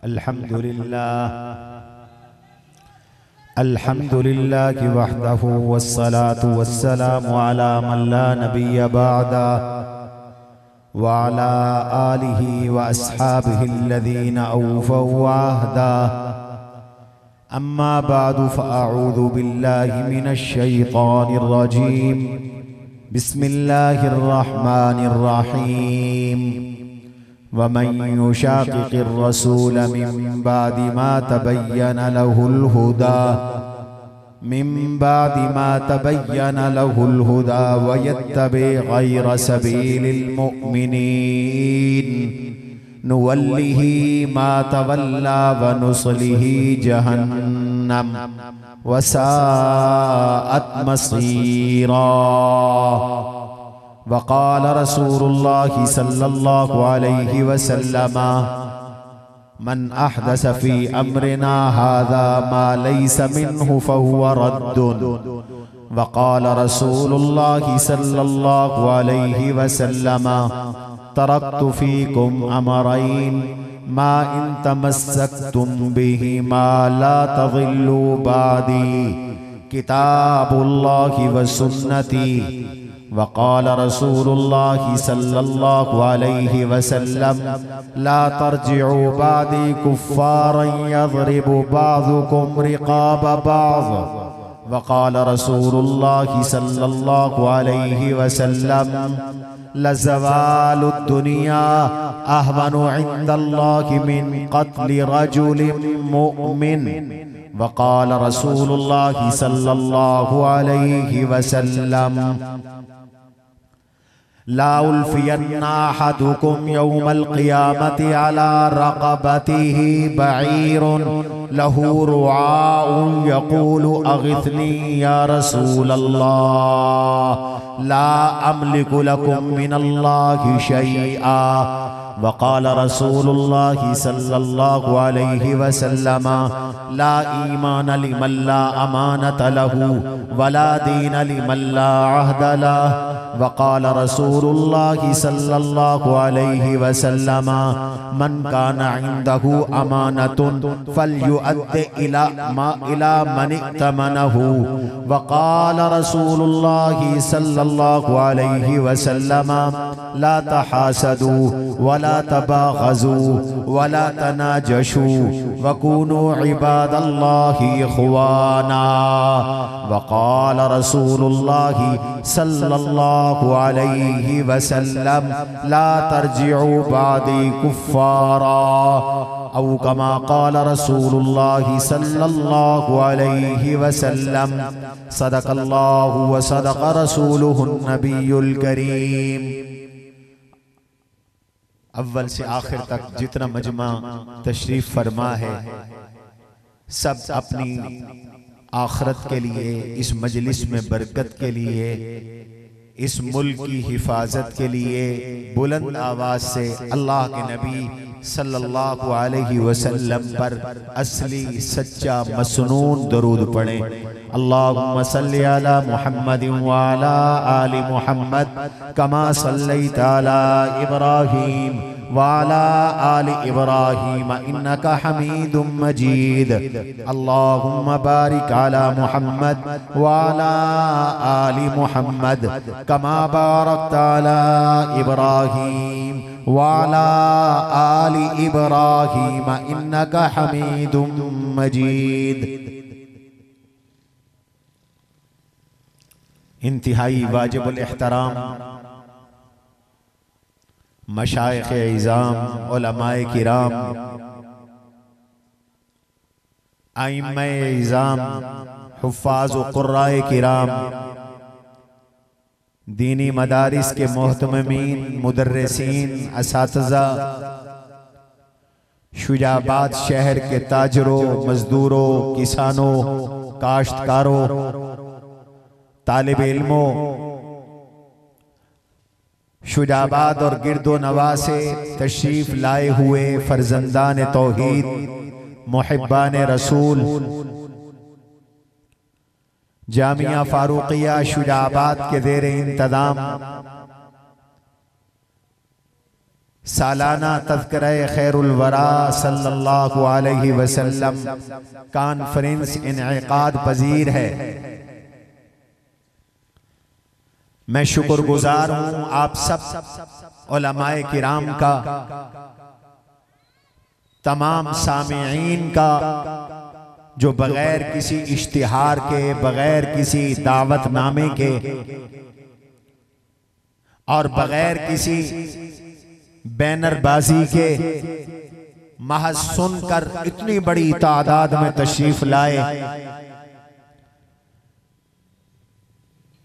अल्हम्दुलिल्लाह वहदहु वस्सलातु वस्सलामु अला मन ला नबिय्य बअदा व अला आलिहि व अस्हाबिहि अल्लज़ीना औफ़ौ अहदा अम्मा बअदु फ़अऊज़ु बिल्लाहि मिनश शैतानिर रजीम बिस्मिल्लाहिर रहमानिर रहीम वमन युशाक़िक़िर रसूल मिन बादि मा तबय्यन लहुल हुदा वयत्तबि गैर सबीलिल मुअ्मिनीन नुवल्लिहि मा तवल्ला व नुस्लिहि जहन्नम वसाअत मसीरा। वक़ाल रसूलुल्लाहि सल्लल्लाहु अलैहि वसल्लम मन अहदस फी अम्रिना हाज़ा मा लैसा मिन्हु फहुव रद्दुन। वक़ाल रसूलुल्लाहि सल्लल्लाहु अलैहि वसल्लम तरक्तु फीकुम अमरैन मा इन तमस्सक्तुम बिहिमा ला तज़िल्लू बादी किताबुल्लाहि व सुन्नती। वक़ाल रसूलुल्लाहि सल्लल्लाहु अलैहि वसल्लम ला तर्जिउ बादी कुफ़्फ़ारन यज़रिबु बाज़ुकुम रिक़ाब बाज़। वक़ाल रसूलुल्लाहि सल्लल्लाहु अलैहि वसल्लम लज़वालुद दुनिया अहवनु इंदल्लाहि मिन क़त्लि रजुलिन मुअ्मिन। वक़ाल रसूलुल्लाहि सल्लल्लाहु अलैहि वसल्लम ला उल्फ़ियन्ना अहदुकुम यौमल क़ियामति अला रक़बतिही बईरुन लहू रुआउन यक़ूलु अग़िथनी या रसूलल्लाह ला अमलिकु लकुम मिनल्लाहि शैआ। वक़ाल रसूलुल्लाहि सल्लल्लाहु अलैहि वसल्लम ला ईमान लिमन ला अमानत लहू वला दीन लिमन ला अहद लहू। वक़ाल रसूलुल्लाहि सल्लल्लाहु अलैहि वसल्लम मन काना इंदहु अमानतुन फल्युअद्दि इला मन इत्तमनहु। वक़ाल रसूलुल्लाहि सल्लल्लाहु अलैहि वसल्लम ला तहासदू वला तबाग़ज़ू वला तनाजशू वकूनू इबादल्लाहि इख़वाना। वक़ाल रसूलुल्लाहि सल्लल्लाहु अलैहि वसल्लम ला तर्जिउ बादी कुफ़्फ़ारा औ कमा क़ाल रसूलुल्लाहि सल्लल्लाहु अलैहि वसल्लम सदक़ल्लाहु व सदक़ रसूलुहुन नबियुल करीम। अव्वल से आखिर तक जितना मजमा तशरीफ फरमा है सब अपनी आखिरत के लिए, इस मजलिस में बरकत के लिए, इस मुल्क की हिफाजत के लिए बुलंद आवाज से अल्लाह के नबी सल्लल्लाहु अलैहि वसल्लम पर असली सच्चा मसनून दरूद पढ़ें। अल्लाहुम्मा सल्लि अला मुहम्मदिन व अला आलि मुहम्मद कमा सल्लैता अला इब्राहीम व अला आलि इब्राहीम इन्नका हमीदुम मजीद। अल्लाहुम्मा बारिक अला मुहम्मद व अला आलि मुहम्मद कमा बारकता अला इब्राहीम व अला आलि इब्राहीम इन्नका हमीदुम मजीद। इंतहाई वाजिबुल एहतराम मशाइख़ इज़ाम, उलमाए किराम, आइम्मे इज़ाम, हुफ़्फ़ाज़ व क़ुर्राए किराम, दीनी मदारिस के मोहतमीन, मुदर्रिसीन, असातिज़ा, शुजाबाद शहर के ताजरों, मजदूरों, किसानों, काश्तकारों, तालिब इल्मों, शुजाबाद और गिरदो नवा से तशरीफ लाए हुए फर्जंदान तौहीद, मुहिब्बान रसूल, जामिया फारूकिया शुजाबाद के ज़ेर इंतज़ाम सालाना तज़किरा खैरुल वरा सल्लल्लाहु अलैहि वसल्लम कॉन्फ्रेंस इनेकाद पजीर है। मैं शुक्रगुजार हूँ आप सब उलमाए किराम का, तमाम सामीईन का, जो बगैर किसी इश्तिहार के, बगैर किसी दावतनामे के और बगैर किसी बैनरबाजी के महज सुनकर इतनी बड़ी तादाद में तशरीफ लाए।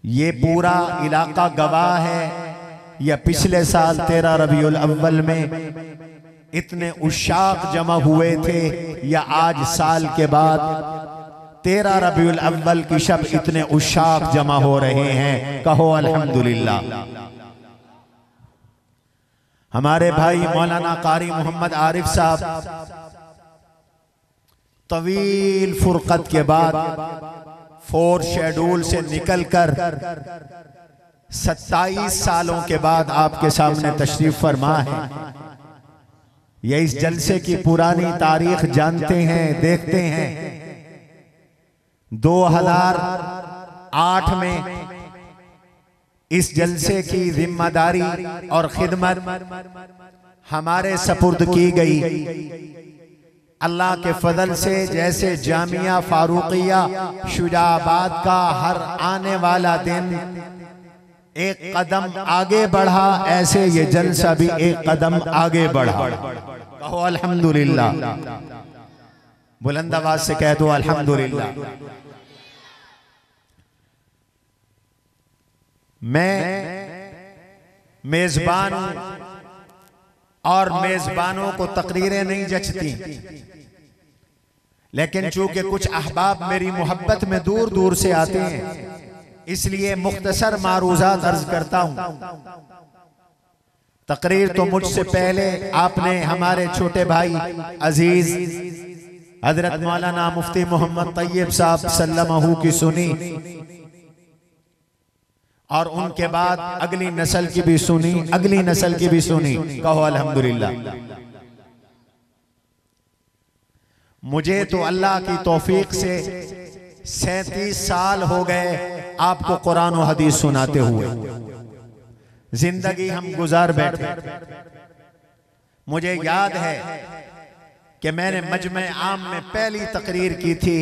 ये पूरा इलाका गवाह है, या पिछले साल 13 रबीउल अव्वल में इतने उशाक जमा हुए थे, या आज साल के बाद 13 रबीउल अव्वल की शब इतने उशाक जमा हो रहे हैं। कहो अल्हम्दुलिल्लाह। हमारे भाई मौलाना कारी मोहम्मद आरिफ साहब तवील फुरकत के बाद 4 शेड्यूल से निकलकर 27 सालों के बाद आपके सामने तशरीफ फरमा है। ये इस जलसे की पुरानी तारीख जानते हैं, देखते हैं। 2008 में इस जलसे की जिम्मेदारी और खिदमत हमारे सपुर्द की गई। अल्लाह के फजल से जैसे जामिया फारूकिया शुजाबाद का हर आने वाला दिन एक कदम आगे बढ़ा, ऐसे ये जलसा भी एक कदम आगे बढ़ा। कहो अल्हम्दुलिल्लाह। बुलंद आवाज से कह दो अल्हम्दुलिल्लाह। मैं मेजबान हूं और मेजबानों को तकरीरें नहीं जचती, लेकिन चूंकि कुछ अहबाब मेरी मोहब्बत में दूर दूर से आते हैं, इसलिए मुख्तसर मारूजात अर्ज करता हूं। तकरीर तो मुझसे पहले आपने हमारे छोटे भाई अजीज हजरत मौलाना मुफ्ती मोहम्मद तैयब साहब सल्लमहू की सुनी, और उनके बाद अगली नस्ल की भी सुनी, अगली नस्ल की भी सुनी। कहो अल्हम्दुलिल्लाह। मुझे तो अल्लाह की तौफीक से 37 साल हो गए आपको कुरान और हदीस सुनाते हुए। जिंदगी हम गुजार बैठे। मुझे याद है कि मैंने मजमे आम में पहली तकरीर की थी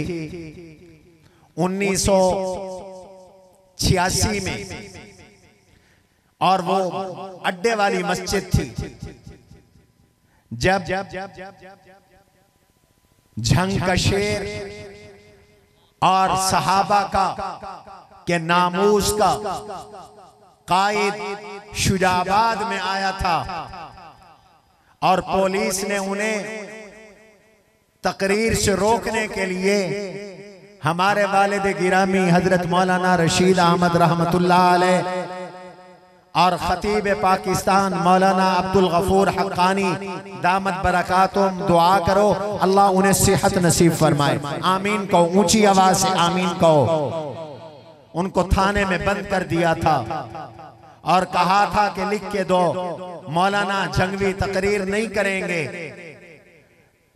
1986 में, और वो अड्डे वाली मस्जिद थी। जब झंग का शेर और सहाबा का के नामूस का कायद शुजाबाद में आया था, और पुलिस ने उन्हें तकरीर से रोकने के लिए हमारे वालिद गिरामी हजरत मौलाना रशीद अहमद रहमतुल्लाह अलैह और खतीब पाकिस्तान मौलाना अब्दुल गफूर हक्कानी दामत बरकातुम, दुआ करो अल्लाह उन्हें सेहत नसीब फरमाए। आमीन कहो, ऊंची आवाज से आमीन कहो। उनको थाने में बंद कर दिया था और कहा था कि लिख के दो मौलाना जंगवी तकरीर नहीं करेंगे,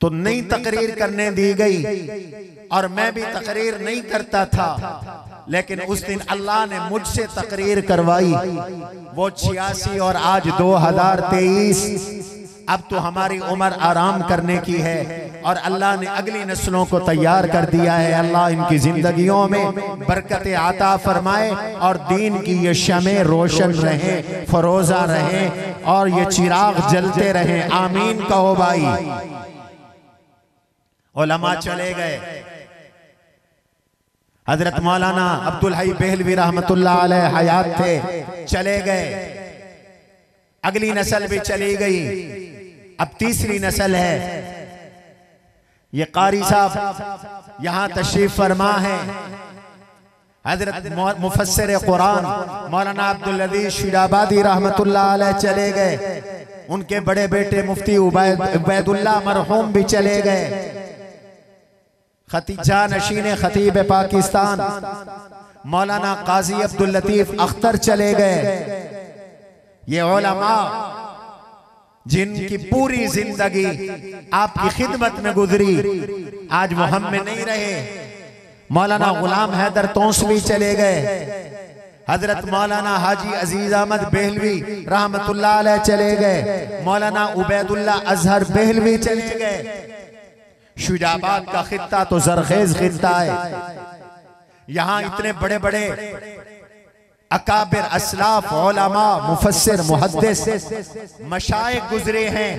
तो नई तकरीर करने दी गई और मैं भी तकरीर नहीं करता था। लेकिन उस दिन अल्लाह ने मुझसे तकरीर करवाई, वो 86 और आज 2023। अब तो हमारी उम्र आराम करने की है और अल्लाह ने अगली नस्लों को तैयार कर दिया है। अल्लाह इनकी जिंदगियों में बरकत आता फरमाए और दीन की ये शमे रोशन रहे, फरोजा रहे और ये चिराग जलते रहे। आमीन कहो भाई। उलमा चले गए, हजरत मौलाना अब्दुल हई बेहलवी रहमतुल्लाह अलैह हयात थे, चले गए। अगली नस्ल भी चली गई, अब तीसरी नस्ल है। ये कारी साहब यहां तशरीफ फरमा है, हजरत मुफस्सिर कुरान मौलाना अब्दुल अजीज शुजाबादी रहमतुल्लाह अलैह चले गए। उनके बड़े बेटे मुफ्ती उबैदुल्लाह मरहूम भी चले गए। खतीजा नशीन खतीब पाकिस्तान मौलाना काजी अब्दुल लतीफ अख्तर चले गए। ये उलमा जिनकी पूरी जिंदगी आपकी खिदमत में गुजरी, आज वो हम में नहीं रहे। मौलाना गुलाम हैदर तौसवी चले गए, हजरत मौलाना हाजी अजीज अहमद बेहलवी रहमतुल्लाह अलैह चले गए, मौलाना उबैदुल्लाह अजहर बेहलवी चले गए। शुजाबाद का खित्ता तो जरखेज खित्ता है। यहाँ इतने बड़े बड़े अकाबिर असलाफ उलमा मुफस्सिर मुहद्दिस मशाइख गुजरे हैं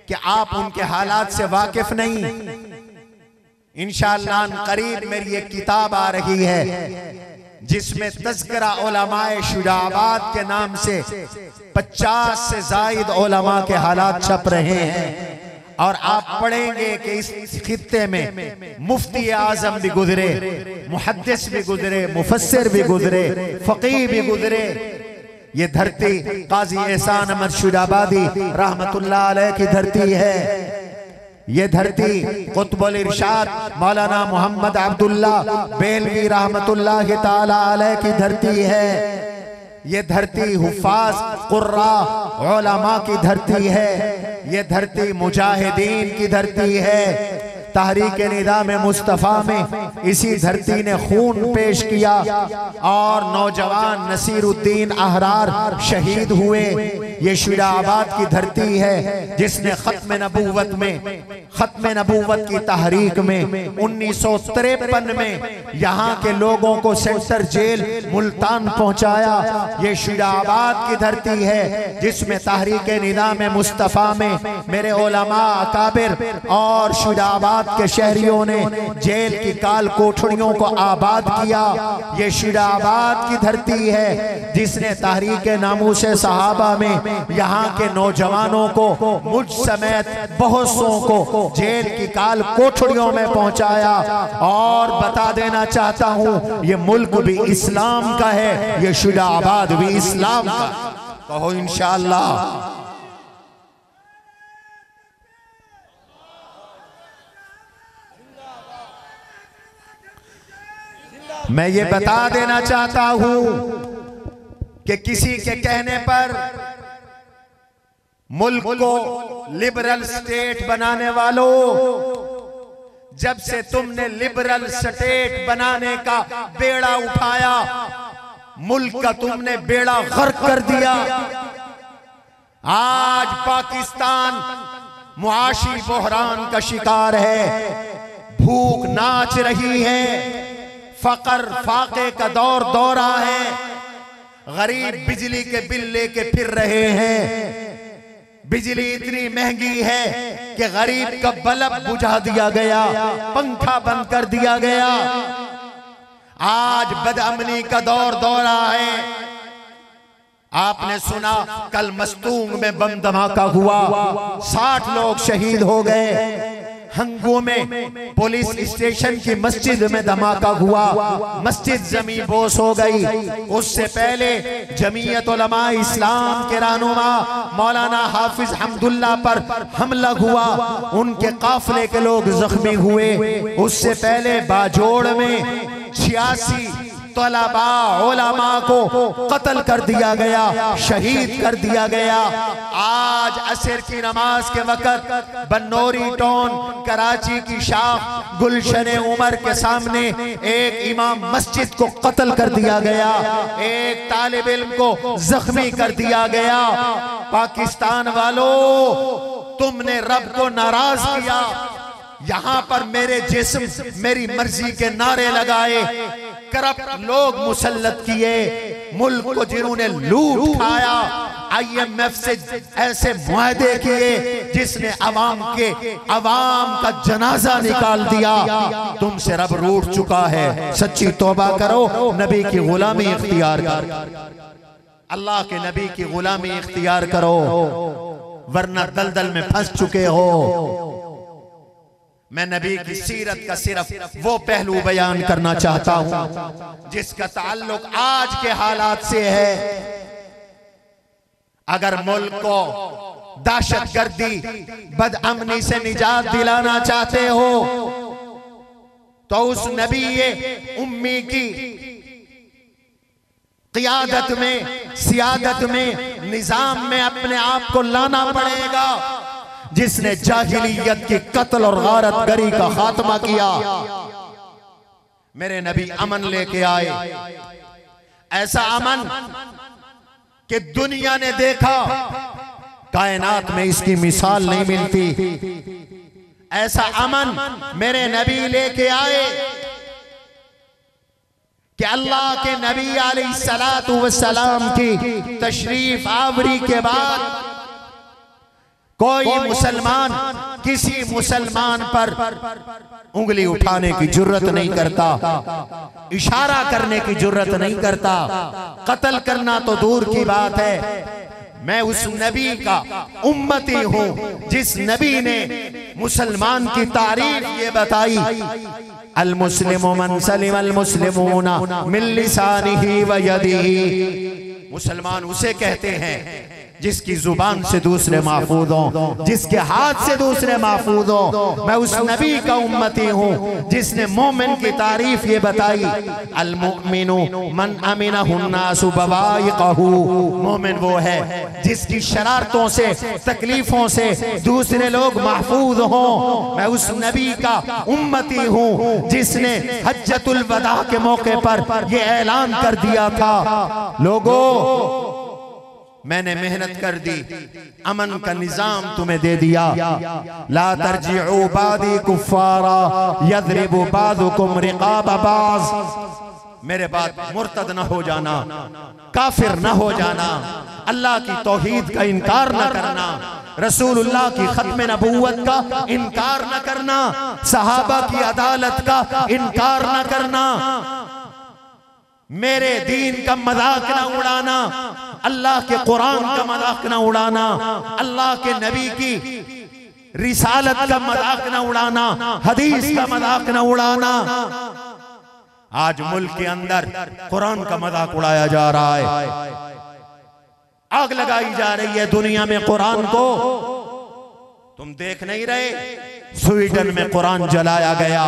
कि आप उनके हालात से वाकिफ नहीं। इंशाअल्लाह करीब मेरी एक किताब आ रही है जिसमें तज़किरा उलमाए शुजाबाद के नाम से 50 से ज़ायद उलमा के हालात छप रहे हैं। और आप पढ़ेंगे कि इस खित्ते में मुफ्ती आजम भी गुजरे, मुहद्दिस भी गुजरे, मुफस्सिर भी गुजरे, फकीह भी गुजरे। ये धरती काजी एहसान अहमद शुजाबादी रहमतुल्लाह अलैह की धरती है। ये धरती कुतुबुल इरशाद मौलाना मोहम्मद अब्दुल्ला बेलवी रहमतुल्लाह ताला अलैह की धरती है। ये धरती हुफ़ाज़ कुर्रा उलमा की धरती है। ये धरती मुजाहिदीन की धरती है। तहरीक निज़ाम मुस्तफ़ा में इसी धरती ने खून पेश किया और नौजवान नसीरुद्दीन अहरार शहीद हुए। ये शुजाबाद की धरती है जिसने खत्म नबूवत की तहरीक में 1953 में यहाँ के लोगों को सेंटर जेल मुल्तान पहुँचाया। ये शुजाबाद की धरती है जिसमें तहरीक निज़ाम मुस्तफ़ा में मेरे उलमा अकाबिर और शुजाबाद के शहरियों ने जेल की काल कोठड़ियों को आबाद किया। ये शुजाबाद की धरती है जिसने तहरीक नामूस सहाबा में यहाँ के नौजवानों को, मुझ समेत बहुतों को जेल की काल कोठड़ियों में पहुंचाया। और बता देना चाहता हूँ ये मुल्क भी इस्लाम का है, ये शुजाबाद भी इस्लाम का। कहो इंशाअल्लाह। मैं ये बता देना चाहता हूं कि किसी के कहने पर मुल्क को लिबरल स्टेट बनाने वालों, जब से तुमने लिबरल स्टेट बनाने का बेड़ा उठाया, मुल्क का तुमने बेड़ा गर्क कर दिया। आज पाकिस्तान मुआशी बहरान का शिकार है, भूख नाच रही है, फकर फाके का दौरा है, गरीब बिजली के बिल लेके फिर रहे हैं। बिजली इतनी महंगी है कि गरीब का बल्ब बुझा दिया गया, पंखा बंद कर दिया गया। आज बदअमनी का दौरा है। आपने सुना कल मस्तूंग में बम धमाका हुआ, 60 लोग शहीद हो गए। हंगू में पुलिस स्टेशन की मस्जिद में धमाका हुआ, मस्जिद जमी बोस हो गई। उससे पहले जमीयत उलमा इस्लाम के रहनुमा मौलाना हाफिज हमदुल्ला पर हमला हुआ, उनके काफिले के लोग जख्मी हुए। उससे पहले बाजोड़ में 86 तलबा उलमा को कत्ल कर दिया गया, शहीद कर दिया गया। आज असर की नमाज के वक़्त बनोरी टाउन कराची की शाख गुलशन उमर के सामने एक इमाम मस्जिद को कत्ल कर दिया गया, एक तालिब इल्म को जख्मी कर दिया गया। पाकिस्तान वालों, तुमने रब को नाराज किया। यहाँ पर मेरे जिस्म मेरी मर्जी के नारे लगाए, करप्ट लोग मुसल्लत किए, मुल्क को जिन्होंने लूट खाया, IMF से ऐसे मुआहदे किए जिसने अवाम का जनाजा निकाल दिया। तुमसे रब रूठ चुका है, सच्ची तौबा करो, नबी की गुलामी इख्तियार करो, अल्लाह के नबी की गुलामी इख्तियार करो, वरना दलदल में फंस चुके हो। मैं नबी की सीरत का सिर्फ वो पहलू बयान करना चाहता हूं जिसका ताल्लुक आज के हालात से है। अगर मुल्क को दहशतगर्दी बदअमनी से निजात दिलाना चाहते हो तो उस नबी उम्मी की क़ियादत में सियादत में, निजाम में अपने आप को लाना पड़ेगा। जिसने जाहिलियत की कत्ल और गारत गरी का खात्मा किया, मेरे नबी अमन लेके आए। ऐसा अमन कि दुनिया ने देखा, कायनात में इसकी मिसाल नहीं मिलती। ऐसा अमन मेरे नबी लेके आए कि अल्लाह के नबी अलैहिस्सलातु वस्सलाम की तशरीफ आवरी के बाद कोई मुसलमान किसी मुसलमान पर उंगली उठाने की जुर्रत नहीं करता, इशारा करने की जुर्रत नहीं करता, कत्ल करना तो दूर की बात है। मैं उस नबी का उम्मती हूं जिस नबी ने मुसलमान की तारीफ ये बताई, अल मुस्लिमु मन सलिम अल मुस्लिमूना मिन लिसानिही व यदिही। मुसलमान उसे कहते हैं जिसकी जुबान से दूसरे महफूज हों, जिसके हाथ से दूसरे महफूज हों। मैं उस नबी का उम्मती हूँ जिसने मोमिन की तारीफ ये बताई, अल मुमिनु मन अमिनहुन्नासु बवाइक़हु। मोमिन वो है जिसकी शरारतों से, तकलीफों से दूसरे लोग महफूज हों। मैं उस नबी का उम्मती हूँ जिसने हज्जतुल वदा के मौके पर ये ऐलान कर दिया था, लोगों मैंने मेहनत कर दी, अमन का निजाम तुम्हें दे दिया। ला तरजिउ बादी कुफ्फारा यदरिबु बादुकुम रिकाब बाज़। मेरे बाद मुर्तद न हो जाना, काफिर न हो जाना, अल्लाह की तौहीद का इनकार न करना, रसूलुल्लाह की खत्म नबूवत का इनकार न करना, सहाबा की अदालत का इनकार न करना, मेरे दीन का मजाक न उड़ाना, अल्लाह के कुरान का मजाक न उड़ाना, अल्लाह के नबी की रिसालत का मजाक न उड़ाना, हदीस का मजाक न उड़ाना। आज मुल्क के अंदर कुरान का मजाक उड़ाया जा रहा है, आग लगाई जा रही है दुनिया में कुरान को। तुम देख नहीं रहे स्वीडन में कुरान जलाया गया,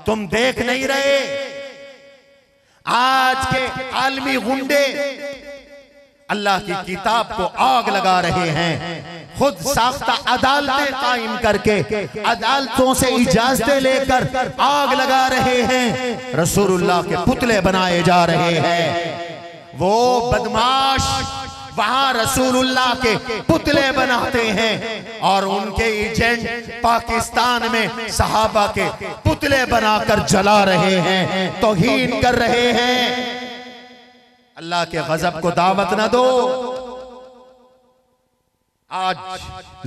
तुम देख नहीं रहे आज के आलमी गुंडे अल्लाह की किताब को आग लगा रहे हैं, खुद साख्ता अदालतें कायम करके अदालतों से इजाजतें लेकर आग लगा रहे हैं, रसूलुल्लाह के पुतले बनाए जा रहे हैं। वो बदमाश वहां रसूलुल्लाह के पुतले बनाते हैं और उनके एजेंट पाकिस्तान में सहाबा के पुतले बनाकर जला रहे हैं, तौहीन कर रहे हैं। अल्लाह के गजब को दावत न दो। आज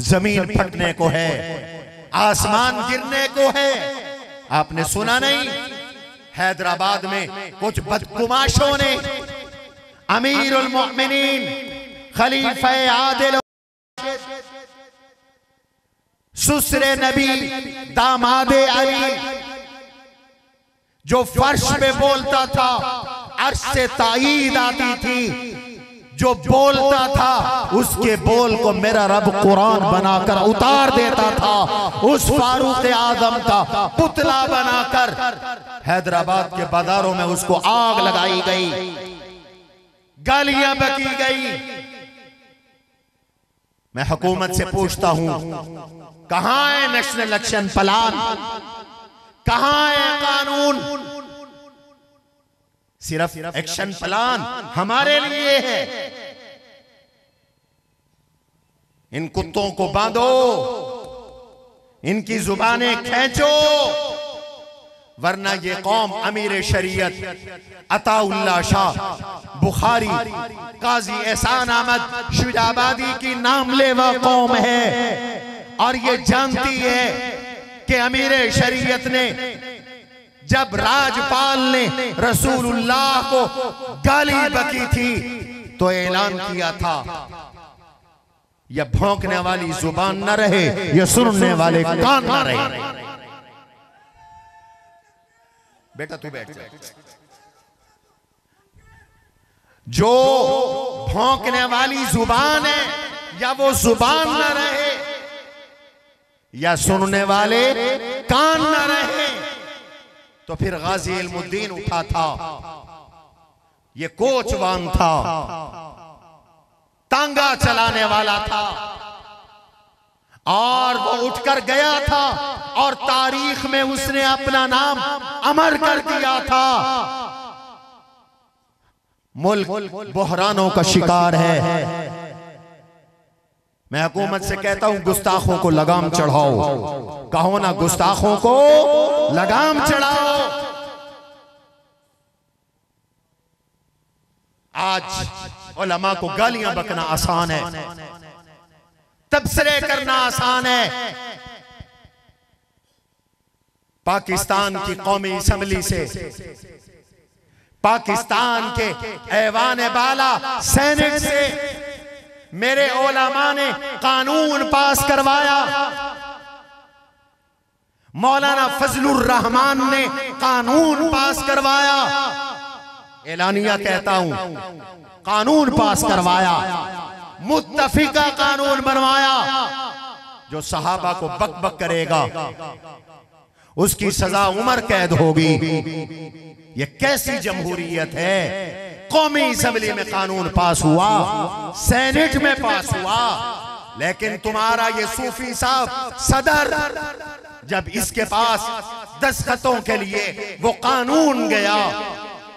जमीन फटने को है, आसमान गिरने को है। आपने सुना नहीं, हैदराबाद में कुछ बदकुमाशों ने अमीरुल मोमिनीन खलीफा आदिल सुसरे नबी दामादे अली जो फर्श पे बोलता था, अर्श से ताईद आती थी, जो बोलता था उसके बोल को मेरा रब कुरान बनाकर उतार देता था, उस फारूक आजम का पुतला बनाकर हैदराबाद के बाजारों में उसको आग लगाई गई, गालियां बकी गई। मैं हुकूमत से पूछता हूं, कहां है नेशनल एक्शन प्लान, कहां है कानून? सिर्फ एक्शन प्लान हमारे लिए है। इन कुत्तों को बांधो, इनकी जुबानें खींचो, वरना ये कौम अमीर शरीयत अताउल्लाह शाह बुखारी, काजी एहसान अहमद शुजाबादी की नामलेवा कौम है और ये जानती है कि अमीर शरीयत ने जब राजपाल ने रसूलुल्लाह को गाली बकी थी तो ऐलान किया था, यह भौंकने वाली जुबान न रहे, यह सुनने वाले कान न रहे। बेटा तू बैठ जा। जो भौंकने वाली जुबान है, या वो जुबान न रहे या सुनने वाले कान न रहे, तो फिर गाजी इल्मुद्दीन उठा था, ये कोचवान था, टांगा चलाने वाला था और वो उठकर गया था और तारीख में उसने अपना नाम अमर कर दिया था। मुल्क बहरानों का शिकार है। मैं हुकूमत से कहता हूं गुस्ताखों को लगाम चढ़ाओ। कहो ना, गुस्ताखों को लगाम चढ़ाओ। आज उलमा को गालियां बकना आसान है, तबसरे करना आसान है। पाकिस्तान की कौमी असम्बली से, पाकिस्तान के ऐवान बाला सेनेट से मेरे उलमा ने कानून पास करवाया। मौलाना फजलुर रहमान ने कानून पास करवाया। एलानिया कहता हूं, कानून पास करवाया, मुत्तफिका कानून बनवाया। जो सहाबा को बक बक करेगा उसकी सजा उम्र कैद होगी। ये कैसी जमहूरियत है? कौमी असेंबली में कानून पास हुआ, सेनेट में पास हुआ, लेकिन तुम्हारा ये सूफी साहब सदर, जब इसके पास दस्तखतों के लिए वो कानून गया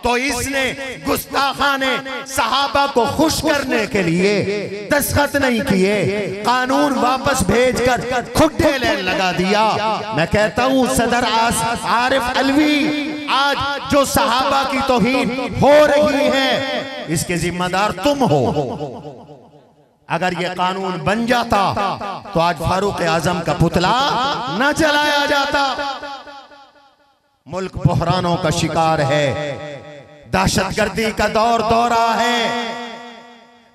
तो इसने गुस्ताखाने सहाबा को खुश करने के लिए दस्तखत नहीं किए, कानून वापस भेजकर खुट्टे लेने लगा दिया। मैं कहता हूं सदर आरिफ अलवी, आज जो सहाबा की तौहीन हो रही है इसके जिम्मेदार तुम हो। अगर ये कानून बन जाता तो आज फारूक आजम का पुतला न जलाया जाता। मुल्क बहरानों का शिकार है, दहशतगर्दी का दौरा है।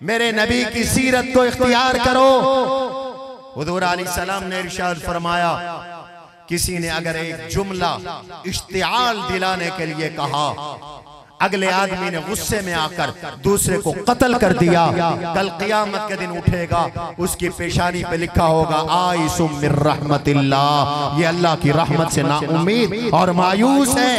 मेरे नबी की सीरत को इख्तियार करो। हुजूर अलैहिस्सलाम ने इरशाद फरमाया, किसी ने अगर एक जुमला इश्तिआल दिलाने के लिए कहा, अगले आदमी ने गुस्से में आकर दूसरे को कत्ल कर दिया, कल क़यामत के दिन उठेगा, उसकी पेशानी पे लिखा होगा आइसुम मिर रहमतिल्लाह, ये अल्लाह की रहमत से नाउम्मीद और मायूस है।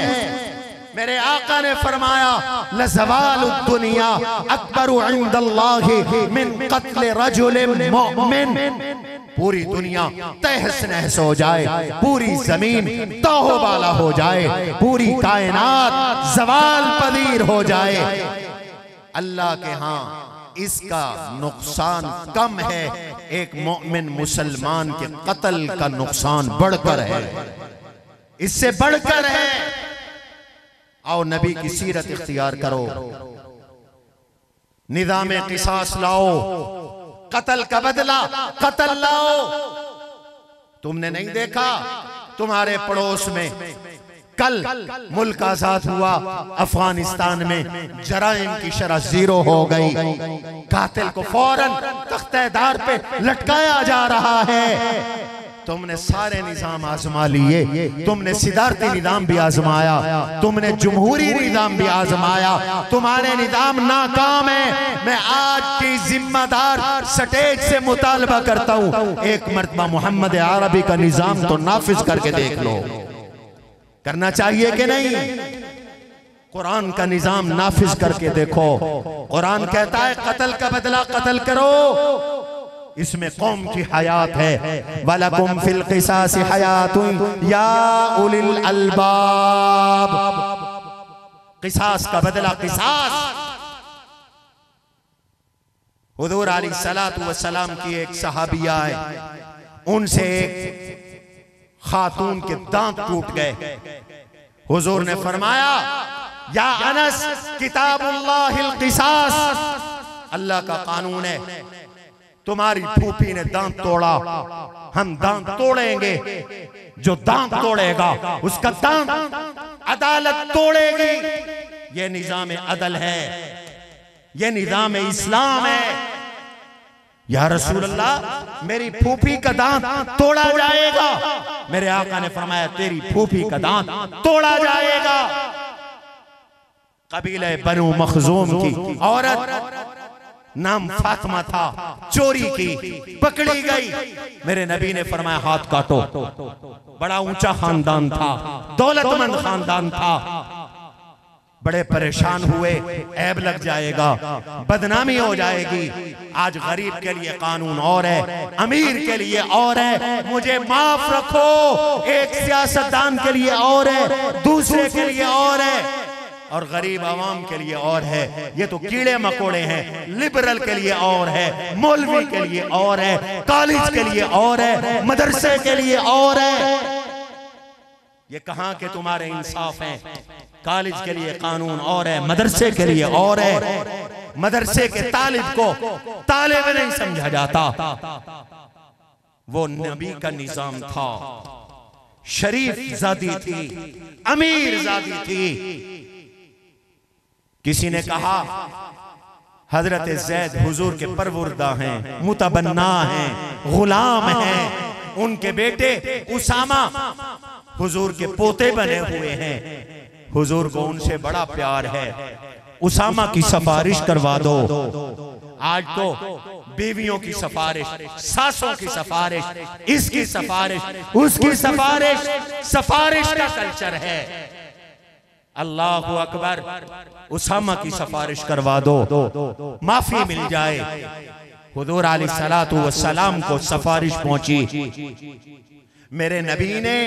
मेरे आका ने फरमाया लज़वालुद दुनिया अकबरु इंदल्लाहि मिन क़त्ल रजुलिन मुमिन। पूरी दुनिया तहस नहस हो जाए, पूरी जमीन तौबाला हो जाए, पूरी कायनात ज़वाल पदीर हो जाए, अल्लाह के यहाँ इसका नुकसान कम है, एक मोमिन मुसलमान के कत्ल का नुकसान बढ़कर है, इससे बढ़कर है। आओ नबी की सीरत इख्तियार करो, निज़ाम क़िसास लाओ, कत्ल का बदला कत्ल लाओ। तुमने नहीं देखा तुम्हारे पड़ोस में कल मुल्क आजाद हुआ, अफगानिस्तान में जराइम की शरह 0 हो गई, कातिल को फौरन तख्तेदार पे लटकाया जा रहा है। तुमने सारे निजाम आजमा लिए, तुमने सिदारती निजाम भी आजमाया, तुमने जमहूरी निजाम भी आजमाया, तुम्हारे निजाम नाकाम है। मैं आज की जिम्मेदार स्टेज से मुतालबा करता हूं, एक मर्तबा मोहम्मद अरबी का निजाम तो नाफिज करके देख लो। करना चाहिए कि नहीं? कुरान का निजाम नाफिज करके देखो। कुरान कहता है कत्ल का बदला कत्ल करो, इसमें कौम की हयात है। वलकुम फिल क़िसास हयातुन या उलिल अलबाब। क़िसास का बदला क़िसास। हुजूर अलैहिस्सलातु वस्सलाम की एक सहाबिया है, उनसे एक खातून के दांत टूट गए। हुजूर ने फरमाया या अनस किताबुल्लाहिल क़िसास, अल्लाह का कानून है, तुम्हारी फूफी ने दांत तोड़ा, हम दांत तोड़ेंगे, जो दांत तोड़ेगा उसका दांत अदालत तोड़ेगी। ये निजाम अदल है, ये निजाम इस्लाम है। या रसूल अल्लाह, मेरी फूफी का दांत तोड़ा जाएगा। मेरे आका ने फरमाया तेरी फूफी का दांत तोड़ा जाएगा। कबीले बनु मखजूम की औरत, नाम फातिमा था, चोरी की, पकड़ी गई। मेरे नबी ने फरमाया हाथ काटो। बड़ा ऊंचा खानदान था, दौलतमंद खानदान था। बड़े परेशान हुए, ऐब लग जाएगा, बदनामी हो जाएगी। आज गरीब के लिए कानून और है, अमीर के लिए और है, मुझे माफ रखो, एक सियासतदान के लिए और है, दूसरे के लिए और है, और गरीब आवाम के लिए और है। ये तो कीड़े मकोड़े हैं। लिबरल के लिए और है, मौलवी के लिए और है, कॉलेज के लिए और है, मदरसे के लिए और है। ये कहां के तुम्हारे इंसाफ हैं? कॉलेज के लिए कानून और है, मदरसे के लिए और है। मदरसे के तालिब को तालिब नहीं समझा जाता। वो नबी का निजाम था, शरीफ जादी थी, अमीर जादी थी। किसी ने कहा हजरत ज़ैद हुजूर के परवरदा हैं, मुतबन्ना हैं, गुलाम हैं। उनके बेटे उसामा हुजूर के पोते बने हुए हैं। हुजूर को उनसे बड़ा प्यार है, उसामा की सिफारिश करवा दो। आज तो बीवियों की सिफारिश, सासों की सिफारिश, इसकी सिफारिश, उसकी सिफारिश, सिफारिश का कल्चर है। अल्लाहु अकबर, उसामा की सिफारिश करवा दो, माफी मिल जाए। हुजूर अलैहिस्सलातु वस्सलाम को सिफारिश पहुंची। मेरे नबी ने,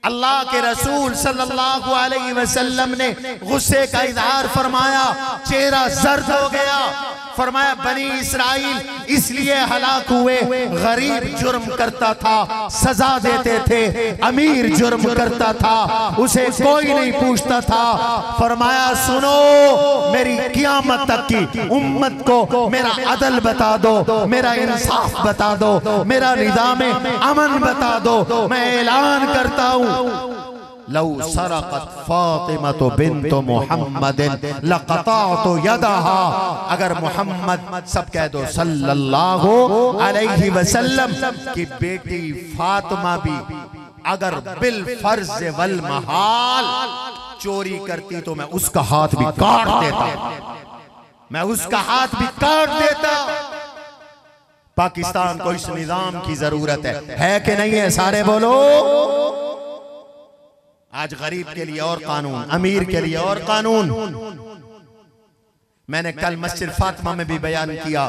अल्लाह के रसूल सल्लल्लाहु अलैहि वसल्लम ने गुस्से का इजहार फरमाया, चेहरा जर्द हो गया। फरमाया बनी इस्राइल इसलिए हलाक हुए, गरीब जुर्म करता था सजा देते थे, अमीर जुर्म करता था उसे कोई नहीं पूछता था। फरमाया सुनो, मेरी क़यामत तक की उम्मत को मेरा अदल बता दो, मेरा इंसाफ बता दो, मेरा निज़ाम अमन बता दो। मैं ऐलान करता हूँ, लौ सरक़त फ़ातिमतु बिन्तु मुहम्मदिन लक़तअतु यदहा। अगर मोहम्मद, सब कह दो सल्लल्लाहु अलैहि वसल्लम की बेटी फातिमा भी अगर बिल फर्ज वल महाल चोरी करती तो मैं उसका हाथ भी काट देता, मैं उसका हाथ भी काट देता। पाकिस्तान को इस निजाम की जरूरत है कि नहीं है? सारे बोलो। आज गरीब के लिए और कानून, अमीर के लिए और कानून। मैंने कल मस्जिद फातिमा में भी बयान किया,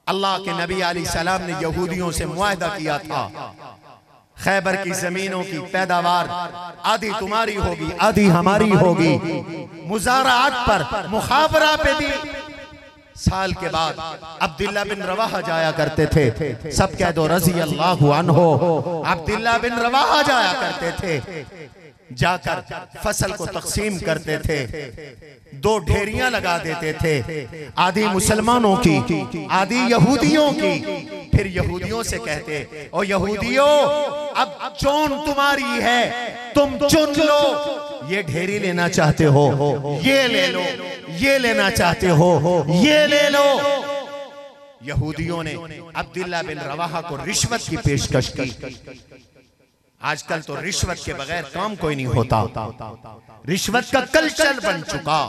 अल्लाह के नबी अलैहिस्सलाम ने यहूदियों से मुआहदा किया था, खैबर की जमीनों की पैदावार आधी तुम्हारी होगी, आधी हमारी होगी। मुज़ारात पर, मुखाबरा पे भी साल के बाद अब्दुल्ला बिन रवाहा जाया करते थे। सब कह दो रज़ी अल्लाहु अन्हु। अब्दुल्ला बिन रवाहा जाया करते थे, जाकर फसल को तकसीम करते थे, दो ढेरियां लगा देते थे, आधी मुसलमानों की, आधी यहूदियों की। फिर यहूदियों से कहते, ओ यहूदियों, अब चोन तुम्हारी है, तुम चुन लो। ये ढेरी लेना चाहते हो, ये ले लो, ये लेना चाहते हो, ये ले लो। यहूदियों ने अब्दुल्ला बिन रवाहा को रिश्वत की पेशकश की। आजकल तो रिश्वत के बगैर काम कोई नहीं होता, रिश्वत का कल्चर बन चुका।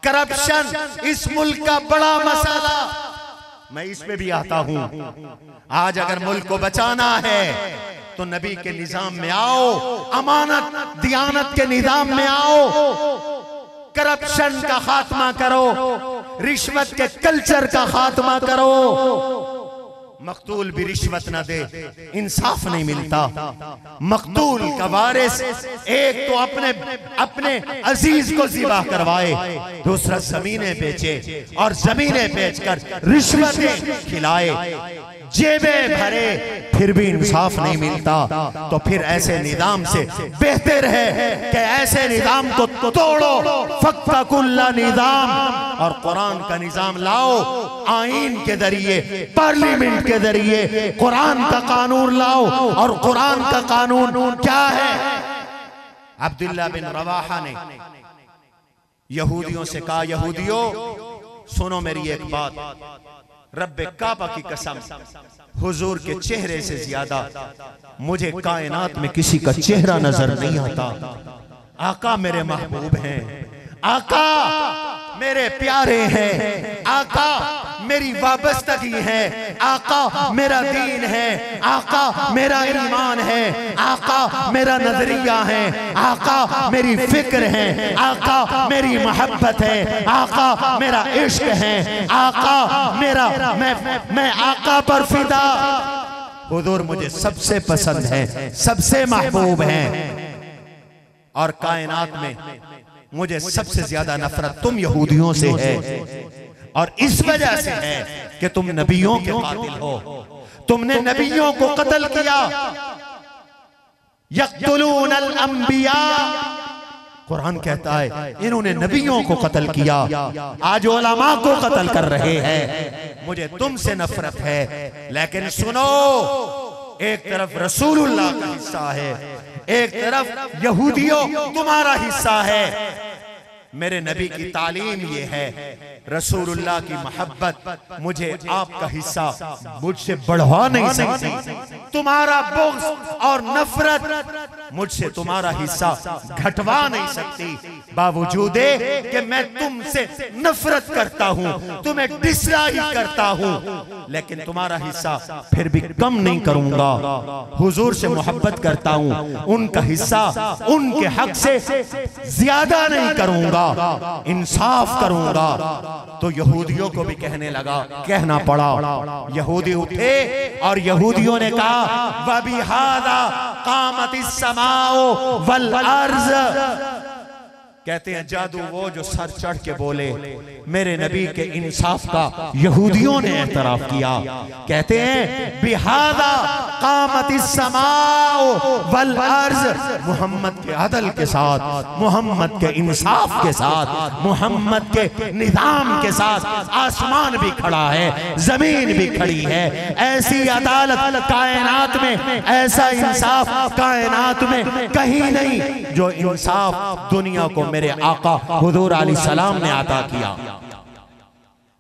करप्शन इस मुल्क का बड़ा मसाला, मैं इसमें भी आता हूं। आज अगर मुल्क को बचाना है तो नबी के निजाम में आओ, अमानत दियानत के निजाम में आओ, करप्शन का खात्मा करो, रिश्वत के कल्चर का खात्मा करो। मकतूल भी रिश्वत ना दे, इंसाफ नहीं मिलता। मकतूल का वारिस एक तो अपने अजीज को ज़िबा करवाए, दूसरा जमीनें बेचे और जमीनें बेचकर रिश्वतें खिलाए, जेबें भरे, फिर भी इंसाफ नहीं मिलता। तो फिर ऐसे निजाम से बेहतर है कि ऐसे निजाम को तोड़ो, फक्कुल्ला निजाम, और कुरान का निजाम लाओ। आईन के जरिए, पार्लियामेंट के जरिए कुरान का कानून लाओ। और कुरान का कानून क्या है? अब्दुल्ला बिन रवाहा ने यहूदियों से कहा, यहूदियों सुनो मेरी एक बात, रब्बे काबा की कसम, हुजूर के चेहरे से ज्यादा मुझे कायनात में किसी का चेहरा नजर नहीं आता। आका मेरे महबूब हैं, आका मेरे प्यारे हैं, आका मेरी वाबस्तगी है, आका मेरा दीन है, आका मेरा ईमान है, आका मेरा नजरिया है, आका मेरी फिक्र है, आका मेरी मोहब्बत है, आका मेरा इश्क है, आका मेरा मैं आका पर फिदा। हुजूर मुझे सबसे पसंद है, सबसे महबूब है, और कायनात में मुझे सबसे ज्यादा नफरत तुम यहूदियों से है, और इस वजह से है कि तुम नबियों के कातिल हो, तुमने नबियों को कत्ल किया। यक़्तुलूनल अंबिया, कुरान कहता है इन्होंने नबियों को कत्ल किया, आज उलमा को कत्ल कर रहे हैं। मुझे तुमसे नफरत है, लेकिन सुनो, एक तरफ रसूलुल्लाह का हिस्सा है, एक तरफ यहूदियों तुम्हारा हिस्सा है। मेरे नबी की तालीम ये है, रसूलुल्लाह की मोहब्बत मुझे आपका हिस्सा मुझसे बढ़वा नहीं सकती, तुम्हारा बुग़्ज़ और नफरत मुझसे तुम्हारा हिस्सा घटवा नहीं सकती। बावजूद कि मैं तुमसे नफरत करता हूँ, तुम्हें डिसलाइक करता हूँ, लेकिन तुम्हारा हिस्सा फिर भी कम नहीं करूंगा। हुजूर से मोहब्बत करता हूँ, उनका हिस्सा उनके हक से ज्यादा नहीं करूंगा, इंसाफ करूंगा। तो यहूदियों को भी कहना पड़ा। यहूदी उठे और यहूदियों ने कहा वबिहादा कामतिस समाओ वल अर्ज़। कहते हैं जादू वो जो सर चढ़ के बोले। मेरे नबी के इंसाफ का यहूदियों ने एतराफ किया। कहते हैं बिहादा कामतिस समाओ वल अर्ज़, मोहम्मद के अदल के साथ, मोहम्मद के इंसाफ के साथ, मोहम्मद के निज़ाम के साथ आसमान भी खड़ा है, जमीन भी खड़ी है। ऐसी अदालत कायनात में, ऐसा इंसाफ कायनात में कहीं नहीं जो इंसाफ दुनिया को मेरे आका हुजूर अलैहिस्सलाम ने अता किया।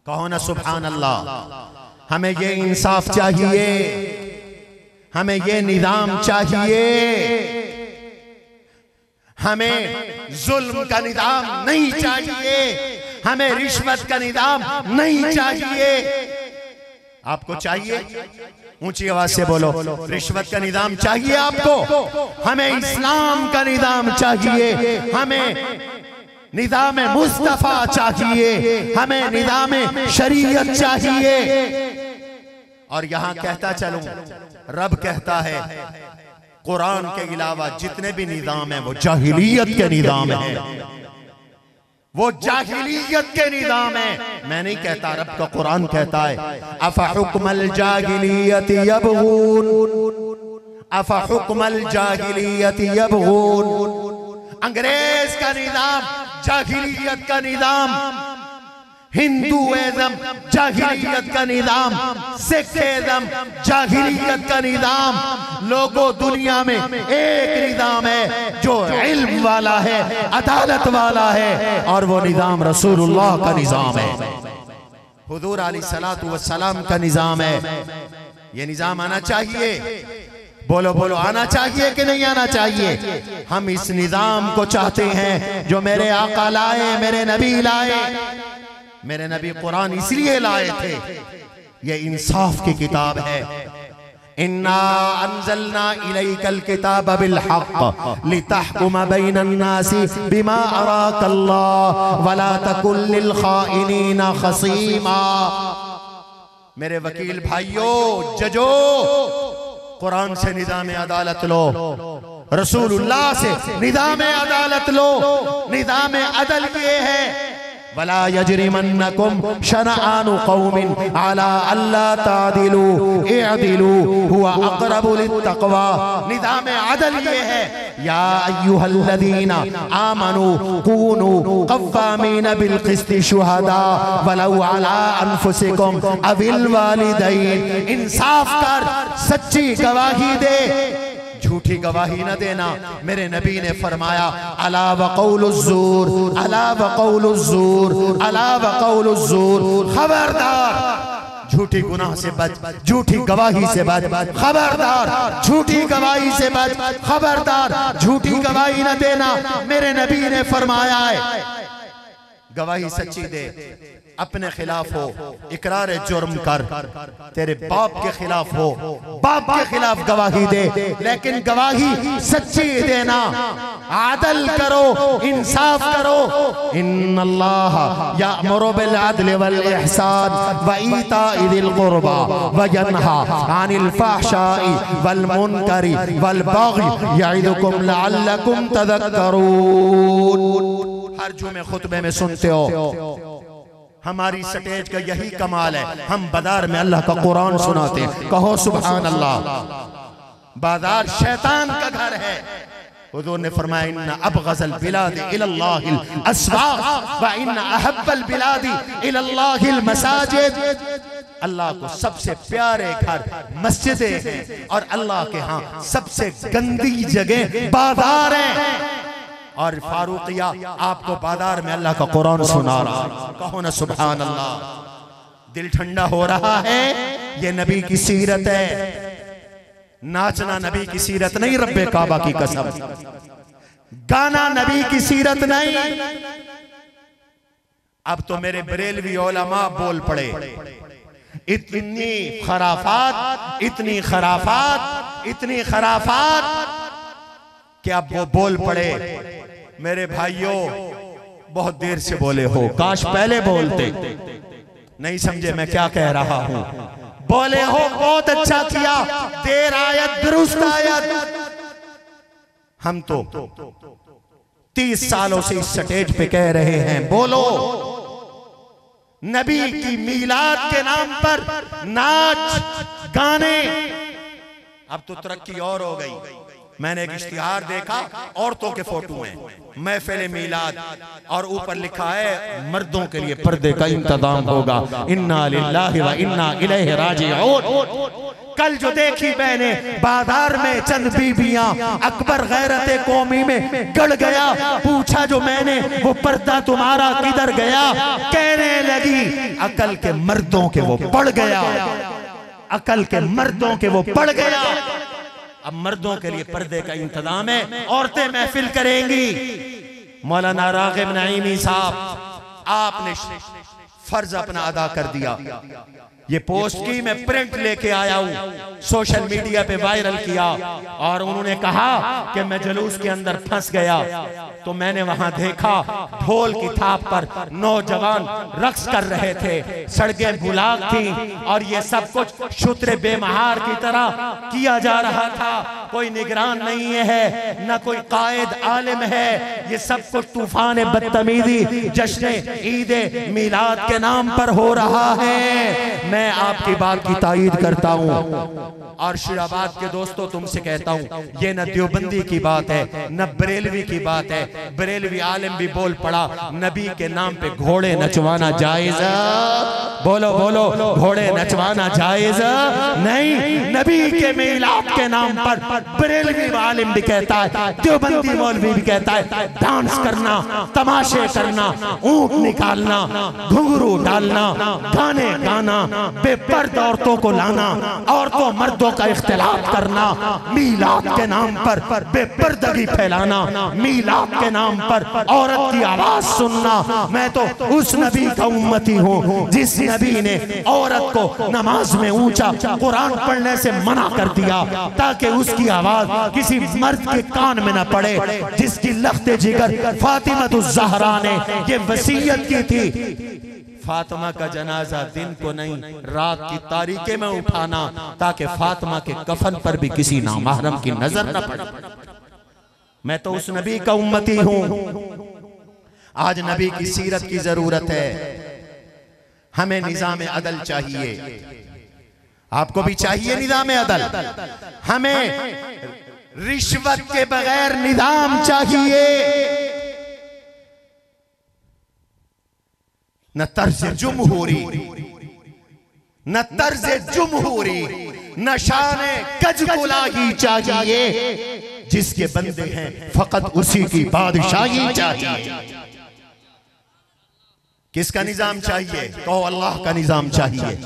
कहो ना सुभान अल्लाह। हमें ये इंसाफ चाहिए, हमें ये निज़ाम चाहिए, हमें जुल्म का निज़ाम नहीं चाहिए, हमें रिश्वत का निज़ाम नहीं चाहिए। आपको चाहिए? ऊंची आवाज से बोलो, रिश्वत का निज़ाम चाहिए आपको? हमें इस्लाम का निज़ाम चाहिए, हमें निज़ाम मुस्तफा चाहिए, हमें निज़ाम शरीयत चाहिए। और यहां कहता चलूं, रब कहता है कुरान के अलावा जितने भी निज़ाम है वो जाहिलियत के निज़ाम है, वो जाहिलियत के निज़ाम है। मैं नहीं कहता, रब का कुरान कहता है अफा हुक्मल जाहिलियत यबगून, अफा हुक्मल जाहिलियत यबगून। अंग्रेज का निज़ाम जाहिलियत का निज़ाम, हिंदुइज्म जाहिलियत का निज़ाम, सिखिज्म जाहिलियत का निज़ाम। लोगों दुनिया में एक निज़ाम है जो इल्म वाला है, अदालत वाला है, और वो निज़ाम रसूलुल्लाह का निज़ाम है, हुजूर अलैहिस्सलातु वस्सलाम का निज़ाम है। ये निज़ाम आना चाहिए। बोलो बोलो, आना चाहिए कि नहीं आना चाहिए? हम इस निज़ाम को चाहते हैं जो मेरे आका लाए, मेरे नबी लाए। मेरे नबी कुरान इसलिए लाए थे, ये इंसाफ की किताब है। इन्ना अंज़लना इलैकल किताब बिल हक़्क़ लितहकुम बैनन नासी बिमा अराकल्लाह वला तकुन लिल खाइनीना खसीमा। मेरे वकील भाइयों, जजो, कुरान से निज़ाम अदालत लो, रसूलुल्लाह से निज़ाम अदालत लो। निज़ाम अदल ये है, वला यजरिमन्नकुम शनआनु कौमिन अला अल्ला तादिलू इअदिलू हुवा अक़रबु लित्तक़वा। निज़ाम अदल ये है, या अय्युहल्लज़ीना आमनू कूनू क़व्वामीन बिल क़िस्ति शुहदा वलौ अला अनफुसिकुम अविल वालिदैन। इंसाफ कर, सच्ची गवाही दे, झूठी गवाही न देना। मेरे नबी ने फरमाया अला वक़ौलुज़्ज़ूर, अला वक़ौलुज़्ज़ूर, अला वक़ौलुज़्ज़ूर। खबरदार झूठी गुनाह से बच, झूठी गवाही से बच, खबरदार झूठी गवाही से बच, खबरदार झूठी गवाही न देना। मेरे नबी ने फरमाया है गवाही सच्ची दे, अपने खिलाफ हो इकरार जुर्म कर, तेरे बाप के खिलाफ हो बाप के खिलाफ गवाही दे, लेकिन गवाही सच्ची देना, आदल करो, इंसाफ करो। इन्नल्लाह यअमुरु बिल अदल वल इहसान व ईताइ दिल कुर्बा व यनहा अनिल फहशाइ वल मुनकरि वल बग़य यइदुकुम लअल्लकुम तज़क्करून। हर जुमे खुतबे में सुनते हो, हमारी स्टेज का यही कमाल है, हम बाजार में अल्लाह का कुरान सुनाते हैं। कहो सुभान अल्लाह। बाजार शैतान का घर है। हुजूर ने फरमाया इन्ना अबग़ज़ल बिलादि इलल्लाहिल अस्वाक़ व इन्ना अहब्बल बिलादि इलल्लाहिल मसाजिद। अल्लाह को सबसे प्यारे घर मस्जिदें हैं और अल्लाह के यहाँ सबसे गंदी जगह बाजार है। और फारूकिया आपको बाजार में अल्लाह का कुरान सुना रहा है। कहो ना सुभान अल्लाह। दिल ठंडा हो रहा है, ये नबी की सीरत है। नाचना नबी की सीरत नहीं, रब्बे काबा की कसम। गाना नबी की सीरत नहीं। अब तो मेरे बरेलवी उलमा बोल पड़े, इतनी खराफात, इतनी खराफात, इतनी खराफात कि अब वो बोल पड़े। मेरे भाइयों, बहुत देर से बोले हो, काश पहले बोलते। नहीं समझे मैं क्या कह रहा हूं। बोले हो, बहुत अच्छा किया, देर आयत दुरुस्त आयत। हम तो 30 सालों से इस स्टेज पे कह रहे हैं, बोलो नबी की मीलाद के नाम पर नाच गाने। अब तो तरक्की और हो गई। मैंने एक इश्तिहार देखा, औरतों के फोटो हैं, महफिल मीलाद, और ऊपर लिखा है मर्दों के लिए पर्दे का इंतजाम होगा। इन्ना लिल्लाहि व इन्ना इलैहि राजिऊन। कल जो देखी मैंने बाजार में चंद बीबियां, अकबर गैरत कौमी में गड़ गया। पूछा जो मैंने, वो पर्दा तुम्हारा किधर गया? कहने लगी अकल के मर्दों के वो पड़ गया, अकल के मर्दों के वो पड़ गया। अब मर्दों के लिए पर्दे का इंतजाम है, औरतें महफिल करेंगी। मौलाना राग़िब नईमी साहब, आपने फर्ज अपना अदा कर दिया। ये पोस्ट की मैं प्रिंट लेके आया हूं, सोशल मीडिया पे वायरल किया, और उन्होंने कहा कि मैं जुलूस के अंदर फंस गया तो मैंने वहां देखा ढोल की थाप पर नौजवान रक्स कर रहे थे, सड़कें बुलाक थी, और ये सब कुछ शुत्रे बेमहार की तरह किया जा रहा था। कोई निगरान नहीं है, न कोई कायद आलिम है, ये सब कुछ तूफान बदतमीजी जश्न ईद मिलाद के नाम पर हो रहा है। मैं आपकी बात की तायीद करता हूँ, और शिराबाद के दोस्तों तुमसे कहता हूँ, ये न देवबंदी की बात है, न बरेलवी की बात है। बरेलवी आलिम भी बोल पड़ा, नबी के नाम पे घोड़े नचवाना जायज? बोलो बोलो, घोड़े नचवाना जायज नहीं। नबी के मिलाद के नाम पर बरेलवी आलिम भी कहता है, देवबंदी मौलवी भी कहता है, डांस करना, तमाशे करना, ऊंट निकालना, घुंघरू डालना, गाने गाना, बेपर्दा औरतों को लाना, औरतों मर्दों का इख्तिलाफ करना, मीलाद के नाम पर बेपर्दगी फैलाना, मीलाद के नाम पर औरत की आवाज सुनना। मैं तो उस नबी का उम्मती हूँ जिस नबी ने औरत को नमाज में ऊंचा कुरान पढ़ने से मना कर दिया ताकि उसकी आवाज किसी मर्द के कान में न पड़े, जिसकी लख्ते जिगर फातिमा ज़हरा ने ये वसीयत की थी, फातिमा का जनाजा दिन को नहीं रात की तारीके में उठाना, ताकि फातिमा के कफन पर भी किसी नामहरम की नजर न पड़े। मैं तो उस नबी का उम्मती हूं। आज नबी की सीरत की जरूरत है। हमें निजाम अदल चाहिए, आपको भी चाहिए निजाम अदल। हमें रिश्वत के बगैर निजाम चाहिए। न तर्ज जुमहूरी, न तर्ज जुमहूरी, न शाने कजकुलाही चाहिए। जिसके बंदे हैं फकत उसी की बादशाही चाहिए। किसका निजाम चाहिए? कहो अल्लाह का निजाम चाहिए।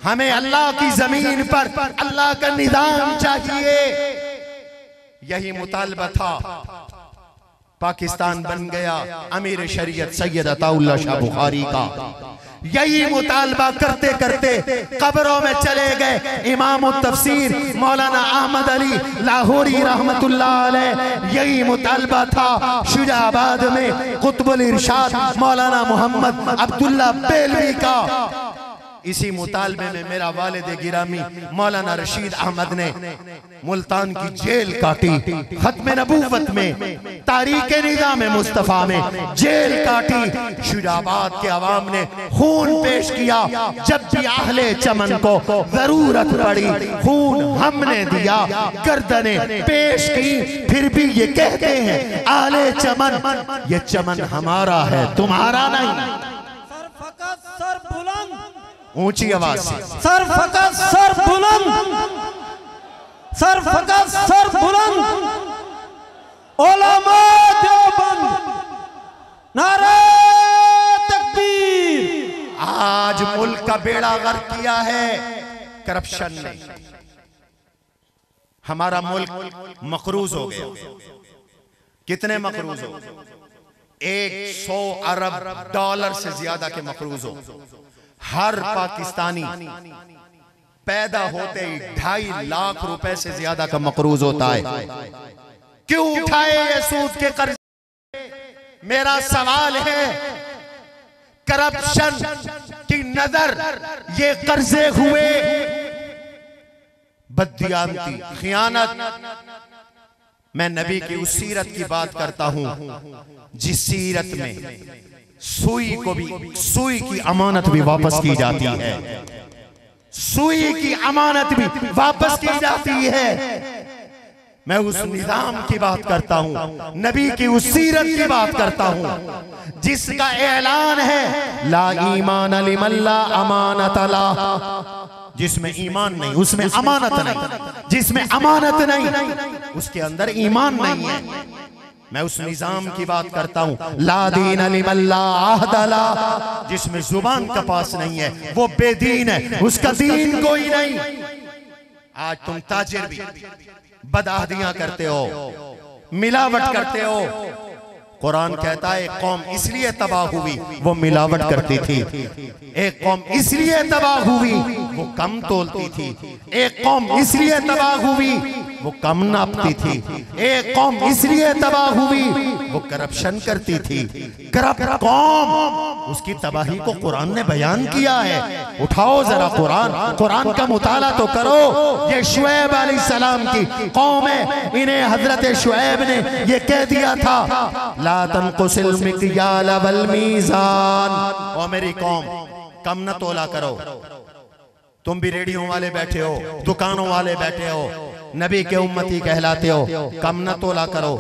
हमें अल्लाह की जमीन पर अल्लाह का निजाम चाहिए। यही मुतालबा था पाकिस्तान बन गया अमीर शरीयत सैयद अताउल्लाह शाह बुखारी का। यही मुतालबा करते करते कब्रों में चले गए इमाम तफसीर मौलाना अहमद अली लाहौरी रहमतुल्लाह अलैह। यही मुतालबा था शुजाबाद में कुतुबुल इरशाद मौलाना मोहम्मद अब्दुल्ला बेलवी का। इसी मुतालबे में मेरा वालिद गिरामी मौलाना रशीद अहमद ने मुल्तान की जेल काटी। खत्म नबूवत में तारीख निज़ाम मुस्तफ़ा में जेल काटी। शुजाबाद के अवाम ने खून पेश किया। जब भी आहले चमन को जरूरत पड़ी खून हमने दिया, गर्दने पेश की। फिर भी ये कहते हैं आहले चमन, ये चमन हमारा है तुम्हारा नहीं। सर फकत सर बुलंद, ऊंची आवाज से सर फकत सर बुलंद, सर फकत सर बुलंद, उलमा देवबंद, नारे तकबीर। आज मुल्क का बेड़ा गर्क किया है करप्शन ने। हमारा मुल्क मकरूज हो गया। कितने मकरूज हो? 100 अरब डॉलर से ज्यादा के मकरूज हो। हर पाकिस्तानी पैदा होते ही 2.5 लाख रुपए से ज्यादा का मकरूज होता है। क्यों उठाए ये सूद के कर्ज? मेरा सवाल है, करप्शन की नजर ये कर्जे हुए, बददियानती, खियानत। मैं नबी की उस सीरत की बात करता हूं जिस सीरत में सुई को भी, सुई की अमानत भी वापस की जाती है। सुई की अमानत भी वापस की जाती है। मैं उस निजाम की बात करता हूं, नबी की उस सीरत की बात करता हूं जिसका ऐलान है ला ईमान लिमल्ला अमानत ला। जिसमें ईमान नहीं उसमें अमानत नहीं, जिसमें अमानत नहीं उसके अंदर ईमान नहीं है। मैं उस निजाम की बात करता हूं ला दीन लिमल्ला अहदला। जिसमें जुबान का पास नहीं है वो बेदीन है, उसका दीन कोई नहीं। आज तुम ताजिर भी बदअहदियां करते हो, मिलावट करते हो। कुरान कहता है एक कौम इसलिए तबाह हुई वो मिलावट करती थी, एक कौम इसलिए तबाह हुई वो कम तोलती थी, एक कौम इसलिए तबाह हुई वो कम नापती थी, एक कौम इसलिए तबाह हुई वो करप्शन करती थी। करप्ट कौम, उसकी तबाही को कुरान ने बयान किया है। उठाओ जरा कुरान, कुरान का मुताला तो करो। ये शुएब अलैहिस्सलाम की कौम है, इन्हें हजरत शुएब ने ये कह दिया था ला तनकुसिल मिक्याल वल मीज़ान। ओ मेरी कौम, कम न तोला करो। तुम भी रेडियो वाले बैठे हो, दुकानों वाले बैठे हो, नबी के उम्मती कहलाते हो, कम न तोला करो।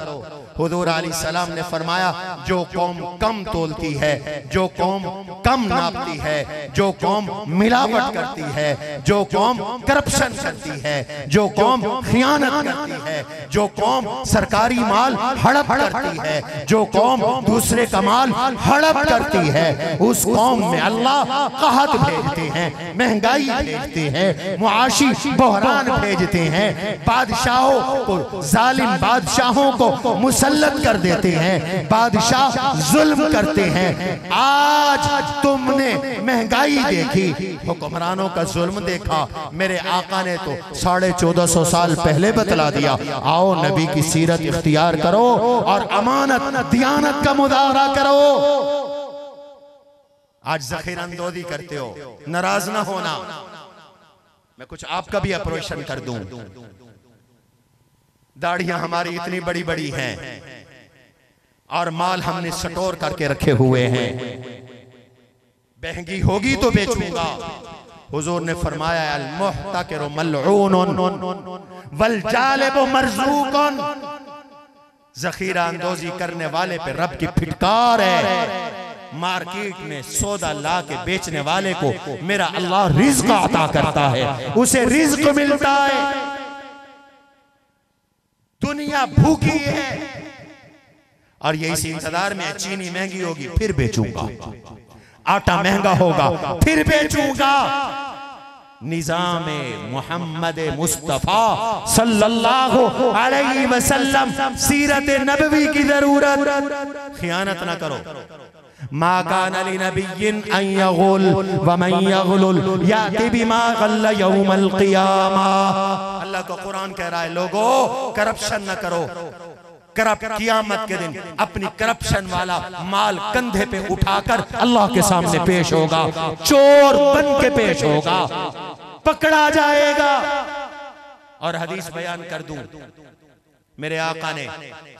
हुजूर अलैहिस्सलाम ने फरमाया जो कौम कम तोलती है, जो कौम कम नापती है, जो कौम मिलावट करती है, जो कौम करप्शन करती है, जो कौम खियानत करती है, जो कौम सरकारी माल हड़प करती है, जो कौम दूसरे का माल हड़प करती है, उस कौम में अल्लाह कहत भेजते हैं, महंगाई भेजते हैं, मुआशी बहरान भेजते हैं, बादशाहों को, जालिम बादशाहों को मुसल्लत कर देते हैं, बादशाह जुल्म करते हैं। आज तुमने महंगाई देखी, हुक्मरानों का जुल्म देखा। मेरे आका ने तो 1450 साल पहले बतला दिया। आओ नबी की सीरत इख्तियार करो और अमानत दियानत का मुदाहरा करो। आज ज़ख़ीरा अंदोज़ी करते हो, नाराज ना होना। मैं कुछ आपका भी अप्रोशन कर दूं। दाढ़ियां हमारी इतनी बड़ी बड़ी हैं और माल हमने स्टोर करके रखे हुए हैं। महंगी होगी तो बेचूंगा। हुजूर ने फरमाया अल मुहतकिरु मलऊनुन वल जालिबु मरज़ूकुन। ज़ख़ीरा अंदोज़ी करने वाले पे रब की फिटकार है। मार्केट में सौदा ला के बेचने वाले को मेरा अल्लाह रिज़्क़ अता करता है, उसे रिज़्क़ मिलता है। दुनिया भूखी है और ये इसी इंतजार में चीनी महंगी होगी फिर बेचूंगा, आटा महंगा होगा फिर बेचूंगा। निजाम मोहम्मद मुस्तफ़ा सल्लल्लाहु अलैहि वसल्लम सीरत नबवी की जरूरत। खियानत ना करो। मा कान अली नबिय्यिन अन यगुल व मन यगलुल याति बिमा गल्ल यौमल क़ियामा। अल्लाह का कुरान कह रहा है लोगों करप्शन न करो। कियामत के दिन अपनी करप्शन वाला माल कंधे पे उठाकर अल्लाह के सामने पेश होगा, चोर बन के पेश होगा, पकड़ा जाएगा। और हदीस बयान कर दूं, मेरे आका ने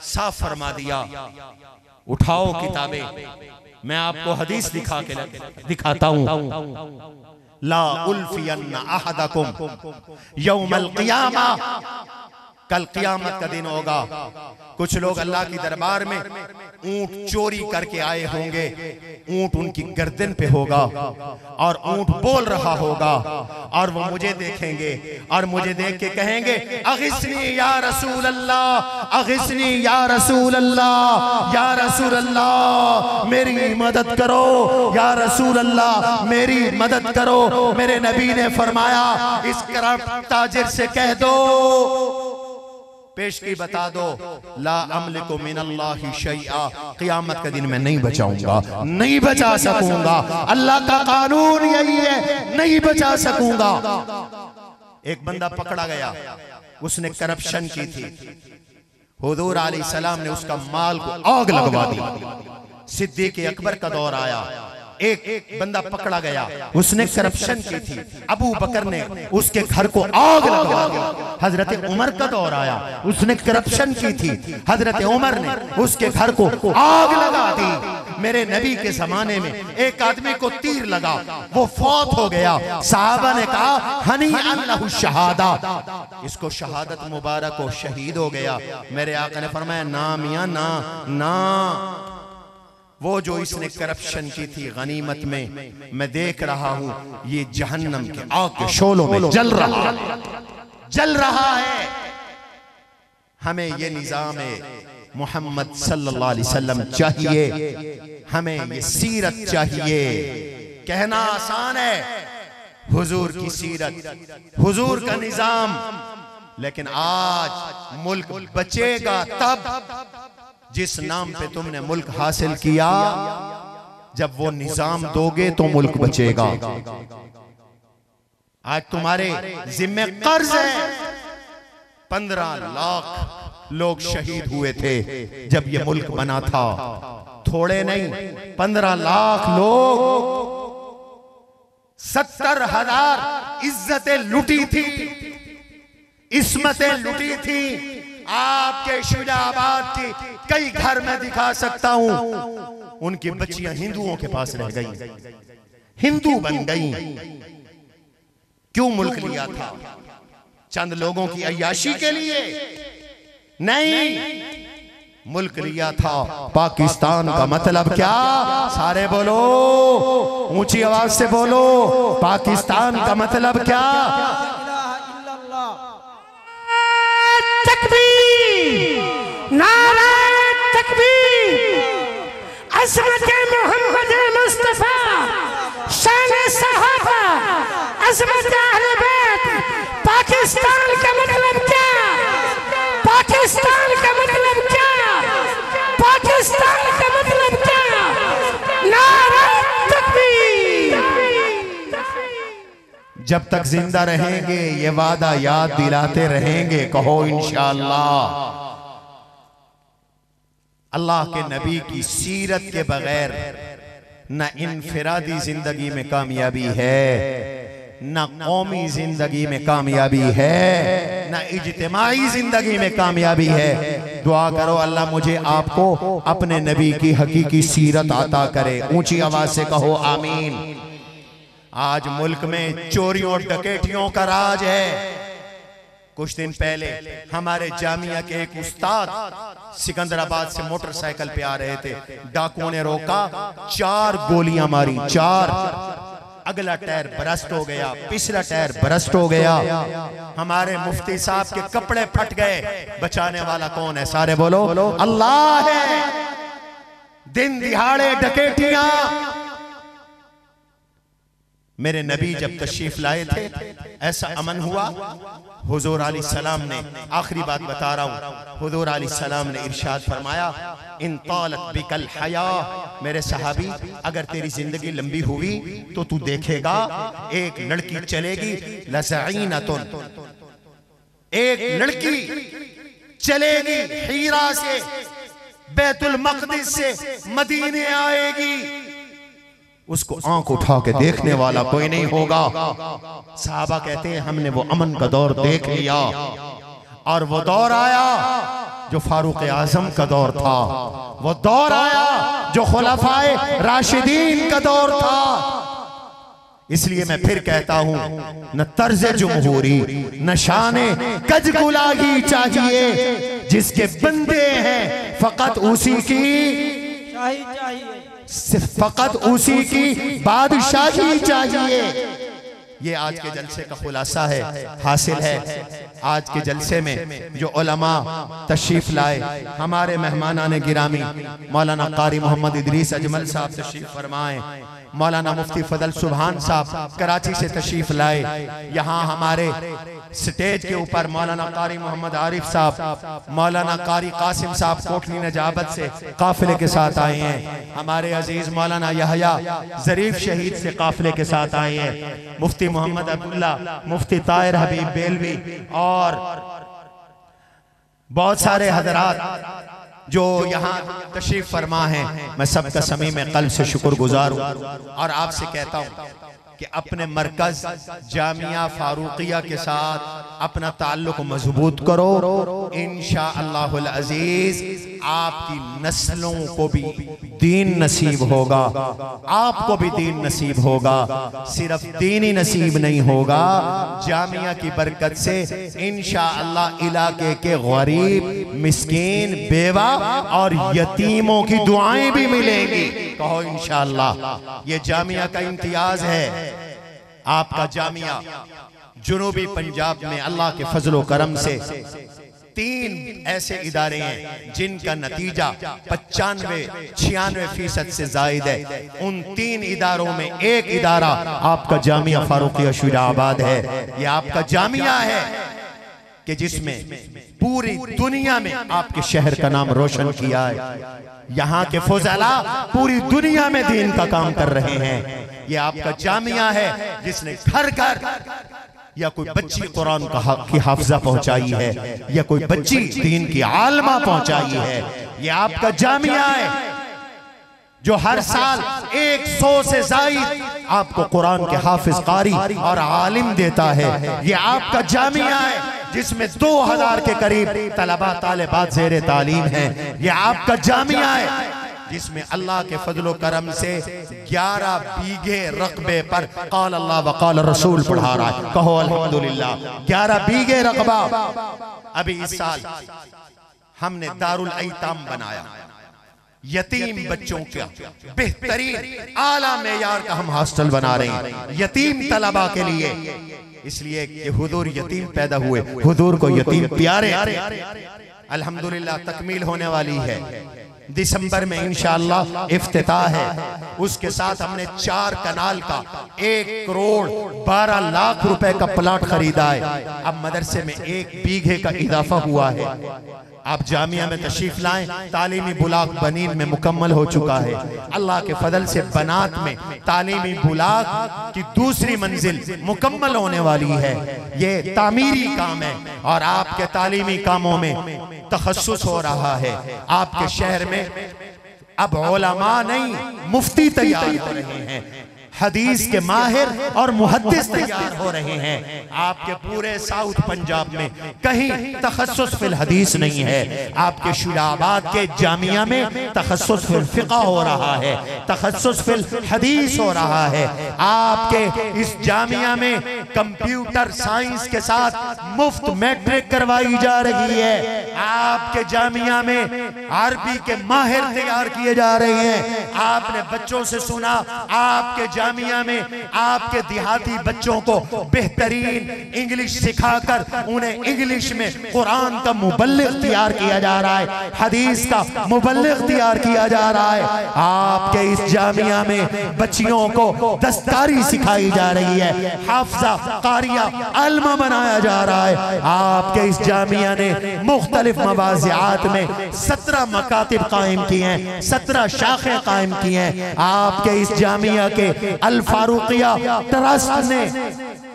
साफ फरमा दिया, उठाओ किताबें, मैं आपको हदीस दिखाता हूं। ला उल्फियन्ना अहदकुम यौमल क़ियामा। कल क़ियामत का दिन होगा, कुछ लोग अल्लाह की दरबार में ऊंट चोरी करके आए होंगे, ऊंट उनकी गर्दन पे होगा और ऊंट बोल रहा होगा और वो मुझे देखेंगे और मुझे देख के कहेंगे अगिस्नी या रसूल अल्लाह, अगिस्नी या रसूल अल्लाह, या रसूल अल्लाह मेरी मदद करो, या रसूल अल्लाह मेरी मदद करो। मेरे नबी ने फरमाया इस करप्ट ताजिर से कह दो, पेश की बता दो, ला अमलिकु मिनल्लाहि शैआ, क़ियामत के दिन मैं नहीं बचाऊंगा, नहीं बचा सकूंगा, अल्लाह का कानून यही है, नहीं बचा सकूंगा। एक बंदा पकड़ा गया, उसने करप्शन की थी, हुजूर अलैहिस्सलाम ने उसका माल को आग लगवा दी। सिद्दीक़ अकबर का दौर आया, एक बंदा पकड़ा गया, उसने करप्शन की थी, अबू बकर ने उसके घर को आग लगवा दी। हजरत उमर का दौर आया, उसने करप्शन की थी, हजरत उमर ने उसके घर को आग लगा दी। मेरे नबी के जमाने में एक आदमी को तीर लगा, वो फौत हो गया। साहबा ने कहा हनी अल्लाहु शहादा, इसको शहादत मुबारक हो, शहीद हो गया। मेरे आका ने फरमाया ना मियां ना ना, वो जो इसने करप्शन की थी गनीमत में, मैं देख रहा हूं ये जहन्नम के आग के शोलों में जल रहा है। हमें ये निजाम मोहम्मद सल्लल्लाहु अलैहि वसल्लम चाहिए, हमें ये सीरत चाहिए। कहना आसान है, हुजूर की सीरत, हुजूर का निजाम, लेकिन आज मुल्क बचेगा तब जिस नाम पे तुमने मुल्क हासिल किया, जब वो निजाम दोगे तो मुल्क बचेगा। आज तुम्हारे जिम्मे कर्ज है। 15 लाख लोग शहीद हुए थे जब ये मुल्क बना था, थोड़े नहीं, 15 लाख लोग, 70,000 इज्जतें लुटी थी, इस्मतें लुटी थी। आपके शुजाबाद की कई घर में दिखा सकता हूं, उनकी बच्चियां हिंदुओं के पास रह गई, हिंदू बन गई। क्यों मुल्क लिया था? चंद लोगों की अय्याशी के लिए नहीं, मुल्क लिया था पाकिस्तान का मतलब क्या? सारे बोलो, ऊंची आवाज से बोलो, पाकिस्तान का मतलब क्या? नारा तकबीर, अज़मत मोहम्मद मुस्तफ़ा, शान सहाबा, अज़मत अहले बैत। पाकिस्तान का मतलब क्या? पाकिस्तान का मतलब क्या? पाकिस्तान का मतलब क्या? नारा तकबीर। जब तक जिंदा रहेंगे ये वादा याद दिलाते रहेंगे, कहो इंशाअल्लाह। अल्लाह के नबी की सीरत के बगैर न इनफिरादी जिंदगी में कामयाबी है, न कौमी जिंदगी में कामयाबी है, न इज्तिमाई जिंदगी में कामयाबी है। दुआ करो अल्लाह मुझे आपको अपने नबी की हकीकी सीरत अता करे। ऊंची आवाज से कहो आमीन। आज मुल्क में चोरियों और डकैतियों का राज है। कुछ दिन पहले हमारे जामिया के एक उस्ताद सिकंदराबाद से मोटरसाइकिल पे आ रहे थे, डाकुओं ने रोका, 4 गोलियां मारी, 4। अगला टायर बरस्ट हो गया, पिछला टायर बरस्ट हो गया। हमारे मुफ्ती साहब के कपड़े फट गए। बचाने वाला कौन है? सारे बोलो अल्लाह है। दिन दिहाड़े डकैतियां। मेरे नबी जब तशरीफ लाए थे ऐसा अमन हुआ। हुजूर अलैहिस्सलाम ने, आखिरी बात बता रहा हूँ, हुजूर अलैहिस्सलाम ने इरशाद फरमाया, इन तालत बिकल हया, मेरे सहाबी अगर तेरी जिंदगी लंबी हुई तो तू देखेगा एक लड़की चलेगी, लज़ईनतुन, एक लड़की चलेगी हीरा से, बैतुल मक़दिस से मदीने आएगी, उसको आंख उठा के देखने वाला कोई नहीं होगा। साहबा कहते हैं हमने वो अमन का दौर देख लिया और वो दौर आया जो फारूक आजम का दौर था, वो दौर आया जो खुलफाए राशिदीन का दौर था। इसलिए मैं फिर कहता हूं, न तर्ज जुमहूरी न शाने कजगुलाही चाहिए, जिसके बंदे हैं फकत उसी की चाहिए, सिर्फ फकत उसी की बादशाही चाहिए। ये आज के जलसे का खुलासा है, हासिल है। आज के जलसे में जो उलमा तशरीफ लाए, हमारे मेहमानाने गिरामी मौलाना कारी मोहम्मद इदरीस अजमल साहब तशरीफ फरमाए, मौलाना मुफ्ती फजल सुभान साहब कराची से तशरीफ लाए, यहाँ हमारे स्टेज के ऊपर मौलाना कारी मोहम्मद आरिफ साहब, मौलाना कारी कासिम साहब कोटली नजाबत से काफिले के साथ आए हैं, हमारे अजीज मौलाना यहया जरीफ शहीद से काफिले के साथ आए हैं, मुफ्ती मोहम्मद अब्दुल्ला, मुफ्ती ताहिर हबीब बेलवी और बहुत सारे हजरात जो यहाँ तशरीफ फरमा हैं। मैं सबका समी में कल्ब से शुक्रगुजार हूँ और आपसे कहता हूँ कि अपने मरकज जामिया फारूकिया के साथ अपना ताल्लुक मजबूत करो। इंशाअल्लाहुल अजीज आपकी नस्लों को भी दीन नसीब होगा, आपको भी दीन नसीब होगा। सिर्फ दीन ही नसीब नहीं होगा, जामिया की बरकत से इंशाअल्लाह इलाके के गरीब, मिस्कीन, बेवा और यतीमों की दुआएं भी मिलेंगी। कहो इंशाअल्लाह। ये जामिया का इम्तियाज है। आपका जामिया जुनूबी पंजाब में अल्लाह के फजलो करम से 3 ऐसे इदारे हैं जिनका नतीजा 95-96% से जायद है। उन 3 इदारों में एक इदारा आपका जामिया फारूकिया शुजाआबाद है। ये आपका जामिया है कि जिसमें पूरी दुनिया में आपके शहर का नाम रोशन किया है। यहाँ के फुज़ला पूरी दुनिया में दीन का काम कर रहे हैं। ये आपका जामिया है जिसने घर घर या कोई बच्ची कुरान की हाफिजा पहुंचाई है, या कोई बच्ची दीन की आलमा पहुंचाई है। ये आपका जामिया है जो हर साल 100 से ज़ायद आपको कुरान के हाफिज, कारी और आलिम देता है। ये आपका जामिया है जिसमें 2000 के करीब तलबा तालिबात ज़ेरे तालीम हैं। ये आपका जामिया है जिसमें अल्लाह के फजलो करम से 11 बीघे रकबे पर क़ाल अल्लाह व क़ाल रसूल पढ़ा रहा है। कहो अल्हम्दुलिल्लाह। 11 बीघे रकबा। अभी इस साल हमने दारुल ऐताम बनाया, यतीम बच्चों का बेहतरीन आला मेयार का हम हॉस्टल बना रहे हैं यतीम तलबा के लिए। इसलिए कि हुजूर यतीम पैदा हुए, हुजूर को यतीम प्यारे। अल्हम्दुलिल्लाह तकमील होने वाली है, दिसंबर में इंशाअल्लाह इफ्तिताह है। उसके साथ हमने 4 कनाल का 1 करोड़ 12 लाख रुपए का प्लाट खरीदा है। अब मदरसे में 1 बीघे का इजाफा हुआ है। आप जामिया में तशरीफ लाएं, तालीमी बुलाक बनीन में मुकम्मल हो चुका है। अल्लाह के फजल से बनात में तालीमी बुलाक की दूसरी मंजिल मुकम्मल होने वाली है। ये तामीरी काम है और आपके तालीमी कामों में तखस्सुस हो रहा है। आपके शहर में अब उलमा नहीं मुफ्ती तैयार हो रहे हैं, हदीस के माहिर और मुहद्दिस तैयार हो रहे हैं। आपके पूरे साउथ पंजाब में कहीं तखस्सुस फिल हदीस नहीं है। आपके शुजाबाद के जामिया में तखस्सुस फिल फिक़ह हो रहा है, तखस्सुस फिल हदीस हो रहा है। आपके इस जामिया में कंप्यूटर साइंस के साथ मुफ्त मैट्रिक करवाई जा रही है। आपके जामिया में अरबी के माहिर तैयार किए जा रहे हैं। आपने बच्चों से सुना, आपके जामिया में आपके देहाती बच्चों को बेहतरीन इंग्लिश सिखाकर उन्हें इंग्लिश में कुरान का मुबल्लिग तैयार किया जा रहा है, हदीस का मुबल्लिग तैयार किया जा रहा है। आपके इस जामिया में बच्चियों को दस्तकारी सिखाई जा रही है, हाफिजा कारिया अल्मा बनाया जा रहा है। आपके इस जामिया ने मुख्तलिफ मवाज़िआत में 17 मकातिब कायम किए हैं, 17 शाखें कायम की हैं। आपके इस जामिया के अल फारूकिया ट्रस्ट ने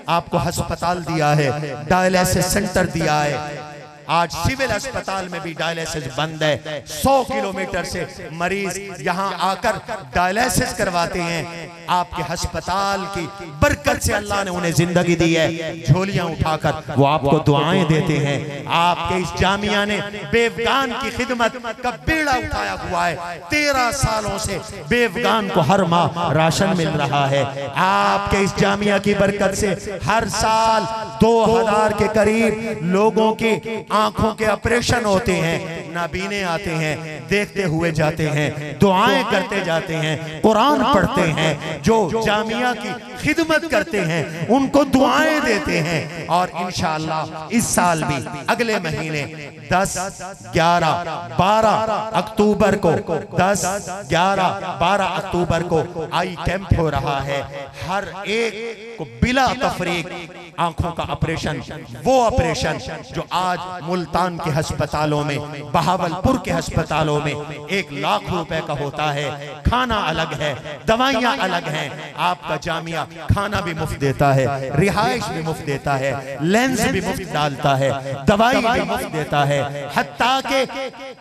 आपको अस्पताल दिया है, डायलिसिस सेंटर दिया है। आज सिविल अस्पताल में भी डायलिसिस बंद है। 100 किलोमीटर से मरीज यहां आकर डायलिसिस करवाते हैं। आपके अस्पताल की बरकत से अल्लाह ने उन्हें जिंदगी दी है। झोलियां उठाकर वो आपको दुआएं देते हैं। आपके इस जामिया ने बेवगान की खिदमत का बेड़ा उठाया हुआ है। 13 सालों से बेवगान को हर माह राशन मिल रहा है। आपके इस जामिया की बरकत से हर साल 2000 के करीब लोगों की आंखों के ऑपरेशन होते हैं, नाबीने आते हैं, देखते हुए जाते हैं, दुआएं करते जाते हैं, कुरान पढ़ते हैं। जो जामिया की खिदमत करते हैं उनको दुआएं देते हैं। और इंशाअल्लाह इस साल भी अगले महीने 10, 11, 12 अक्टूबर को 10, 11, 12 अक्टूबर को आई कैंप हो रहा है। हर एक को बिला तफरीक आंखों का ऑपरेशन, वो ऑपरेशन जो आज मुल्तान के अस्पतालों में, बहावलपुर के अस्पतालों में 1 लाख रुपए का होता है। खाना अलग है, दवाइयां अलग हैं। आपका जामिया खाना भी मुफ्त देता है, रिहाइश भी मुफ्त देता है, लेंस भी मुफ्त डालता है, दवाई भी मुफ्त देता है, हत्ता के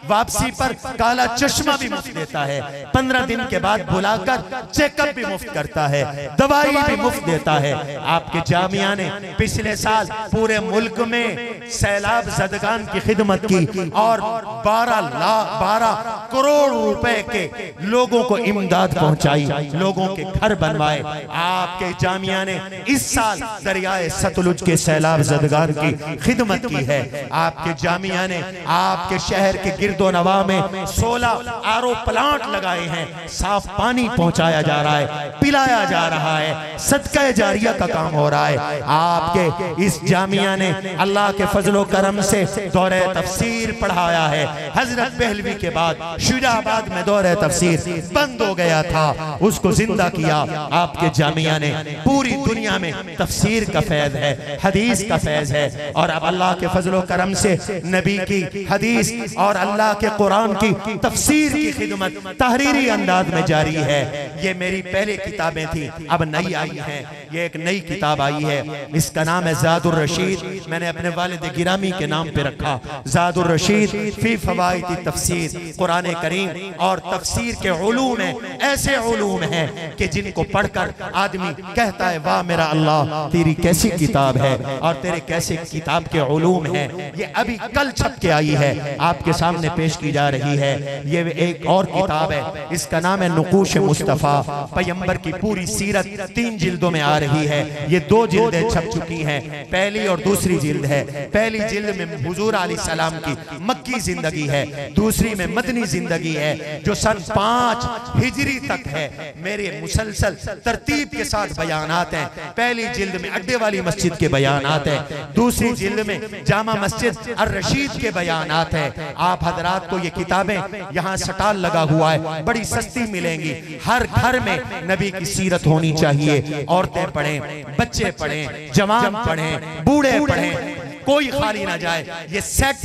वापसी पर काला चश्मा भी मुफ्त देता है। 15 दिन के बाद बुलाकर चेकअप भी मुफ्त करता है, दवाई भी मुफ्त देता है। आपके जामिया ने पिछले साल पूरे मुल्क में सैलाब ज़दगान की खिदमत की और 12 करोड़ रुपए के लोगों को इमदाद पहुंचाई, लोगों के घर बनवाए। आपके जामिया ने इस साल दरियाए सतलुज के सैलाब ज़दगान की खिदमत की है। आपके जामिया ने आपके शहर के गिरदो नवा में 16 आरओ प्लांट लगाए हैं। साफ पानी पहुंचाया जा रहा है, पिलाया जा रहा है, सदका जारिया का काम हो रहा है। आपके इस जामिया ने अल्लाह के फजलो करम से दौरे तफसीर पढ़ाया है। हजरत पहलवी के बाद शुजाबाद में दौरे तफसीर बंद हो गया था, उसको जिंदा किया आपके जामिया ने। पूरी दुनिया में तफसीर का फैज़ है, हदीस का फैज़ है। और अब अल्लाह के फजलो करम से नबी की हदीस और अल्लाह के कुरान की तफसीर की खिदमत तहरीरी अंदाज में जारी है। ये मेरी पहले किताबें थी, अब नई आई है। ये एक नई किताब आई है, इसका नाम है ज़ादुर रशीद। मैंने अपने वालिद गिरामी के नाम पे रखा, ज़ादुर रशीद फी फवाइद तफसीर। कुरान करीम और तफसीर के उलूम हैं, ऐसे उलूम हैं कि जिनको पढ़कर आदमी कहता है वाह मेरा अल्लाह, तेरी कैसी किताब है और तेरे कैसे किताब के उलूम हैं। ये अभी कल छप के आई है, आपके सामने पेश की जा रही है। ये एक और किताब है, इसका नाम है नुकूश मुस्तफ़ा। पैगंबर की पूरी सीरत 3 जिल्दों में आ रही है। ये 2 जिल्दें छप चुकी हैं, पहली और दूसरी जिल्द है। पहली जिल्द में हुजूर अलैहिस्सलाम की मक्की जिंदगी है, दूसरी में मदनी जिंदगी है जो सन 5 हिजरी तक है। मेरे मुसलसल तरतीब के साथ बयानात हैं। पहली जिल्द में अड्डे वाली मस्जिद के बयानात हैं, दूसरी जिल्द में जामा मस्जिद अर रशीद के बयानात हैं। आप हजरात को ये किताबें यहाँ स्टॉल लगा हुआ है, बड़ी सस्ती मिलेंगी। हर घर में नबी की सीरत होनी चाहिए। औरतें पढ़ें, बच्चे पढ़ें, जवान पढ़ें, बूढ़े पढ़ें, कोई खाली ना जाए। ये सेट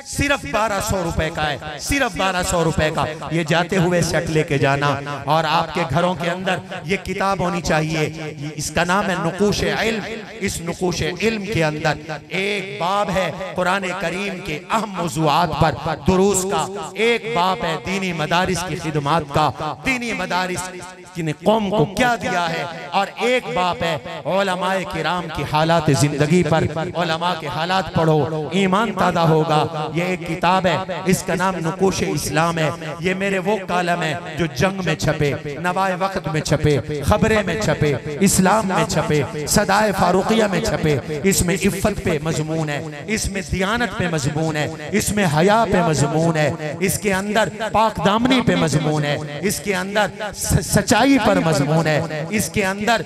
सिर्फ 1200 रुपए का है, सिर्फ 1200 रुपए का। ये जाते हुए सेट लेके जाना और आपके घरों के अंदर ये किताब होनी चाहिए। इसका नाम है नुकूश इल्म। इस नुकूश इल्म के अंदर एक बाब है कुरान करीम के अहम मौज़ूआत पर दुरूस का, एक बाब है दीनी मदारिस की खिदमत का, दीनी मदारिस ने कौम को क्या दिया है, और एक बाब है उलमाए किराम की हालात जिंदगी पर, उलमा के हालात हालात पढ़ो, ईमान ताज़ा होगा। ये एक किताब है, इसका नाम नुकूश इस्लाम है। ये मेरे वो कालम है जो जंग में छपे, नवाए वक्त में छपे, खबरें में छपे, इस्लाम में छपे, सदाए फारूकिया में छपे। इसमें इफ़्फ़त पे मजमून है, इसमें दियानत पे मजमून है, इसमें हया पे मजमून है, इसके अंदर पाक दामनी पे मजमून है, इसके अंदर सच्चाई पर मजमून है, इसके अंदर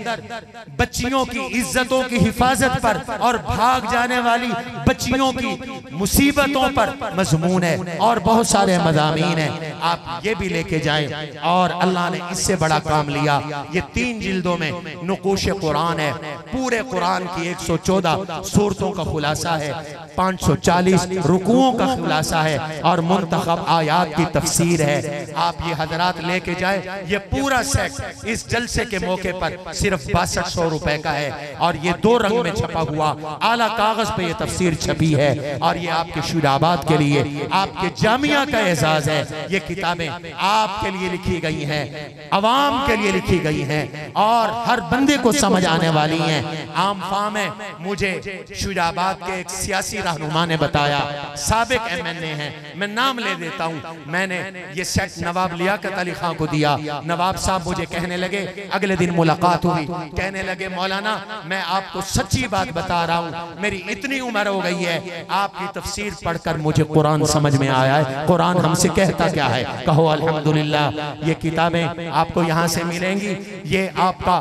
बच्चियों की इज्जतों की हिफाजत पर और भाग जाने वाली बच्चियों की मुसीबतों पर मजमून है, और बहुत सारे मज़ामीन हैं। आप ये भी लेके जाएं। और अल्लाह ने इससे बड़ा काम लिया। ये 3 जिल्दों में नुकूश कुरान है। पूरे कुरान की 114 सूरतों का खुलासा है, 540 रुकुओं का खुलासा है, और मुंतखब आयात की तफसीर है। आप ये हजरात लेके जाए। ये पूरा सेट इस जलसे के मौके पर सिर्फ 6200 रुपए का है, और ये 2 रंग में छपा हुआ आला कागज पे ये तफसीर छपी है। और ये आपके शुराबाद के लिए, आपके जामिया का एजाज है। ये किताबें आपके लिए लिखी गई हैं, अवाम के लिए लिखी गई हैं, और हर बंदे को समझ आने वाली हैं। आम फाम है। मुझे शुराबाद के एक सियासी रहनुमा ने बताया, साबिक MNA हैं, मैं नाम ले देता हूँ। मैंने ये सेट नवाब लियाकत अली खां को दिया। नवाब साहब मुझे कहने लगे, अगले दिन मुलाकात हुई, कहने लगे मौलाना मैं आपको सच्ची बात बता रहा हूँ, मेरी इतनी उम्र हो गई है, आपकी तफसीर पढ़कर मुझे कुरान समझ में आया है। कुरान हमसे कहता क्या है? कहो अल्हम्दुलिल्लाह। ये किताबें आपको यहाँ से मिलेंगी। ये आपका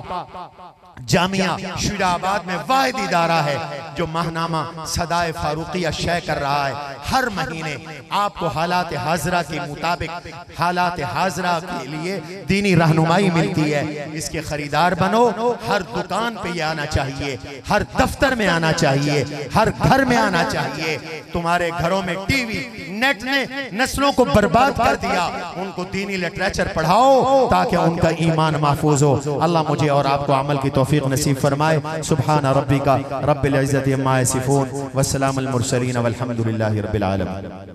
जामिया शुराबाद में वाहिद इदारा है जो माहनामा सदाए फारूकिया शय कर रहा है। हर महीने आपको हालात हाजरा के मुताबिक हालात हाजरा के लिए दीनी रहनुमाई मिलती है। इसके खरीदार बनो। हर दुकान पे ये आना चाहिए, हर दफ्तर में आना चाहिए, हर घर में आना चाहिए। तुम्हारे घरों में टीवी नेट ने नस्लों को बर्बाद कर दिया, उनको दीनी लिटरेचर पढ़ाओ ताकि उनका ईमान महफूज हो। अल्लाह मुझे और आपको अमल की तौफीक नसीब फरमाए। सुभान रब्बिका रब्बिल इज्जति अम्मा यसिफून व सलामुल मुरसलीन वल्हम्दुलिल्लाहि रब्बिल आलमीन।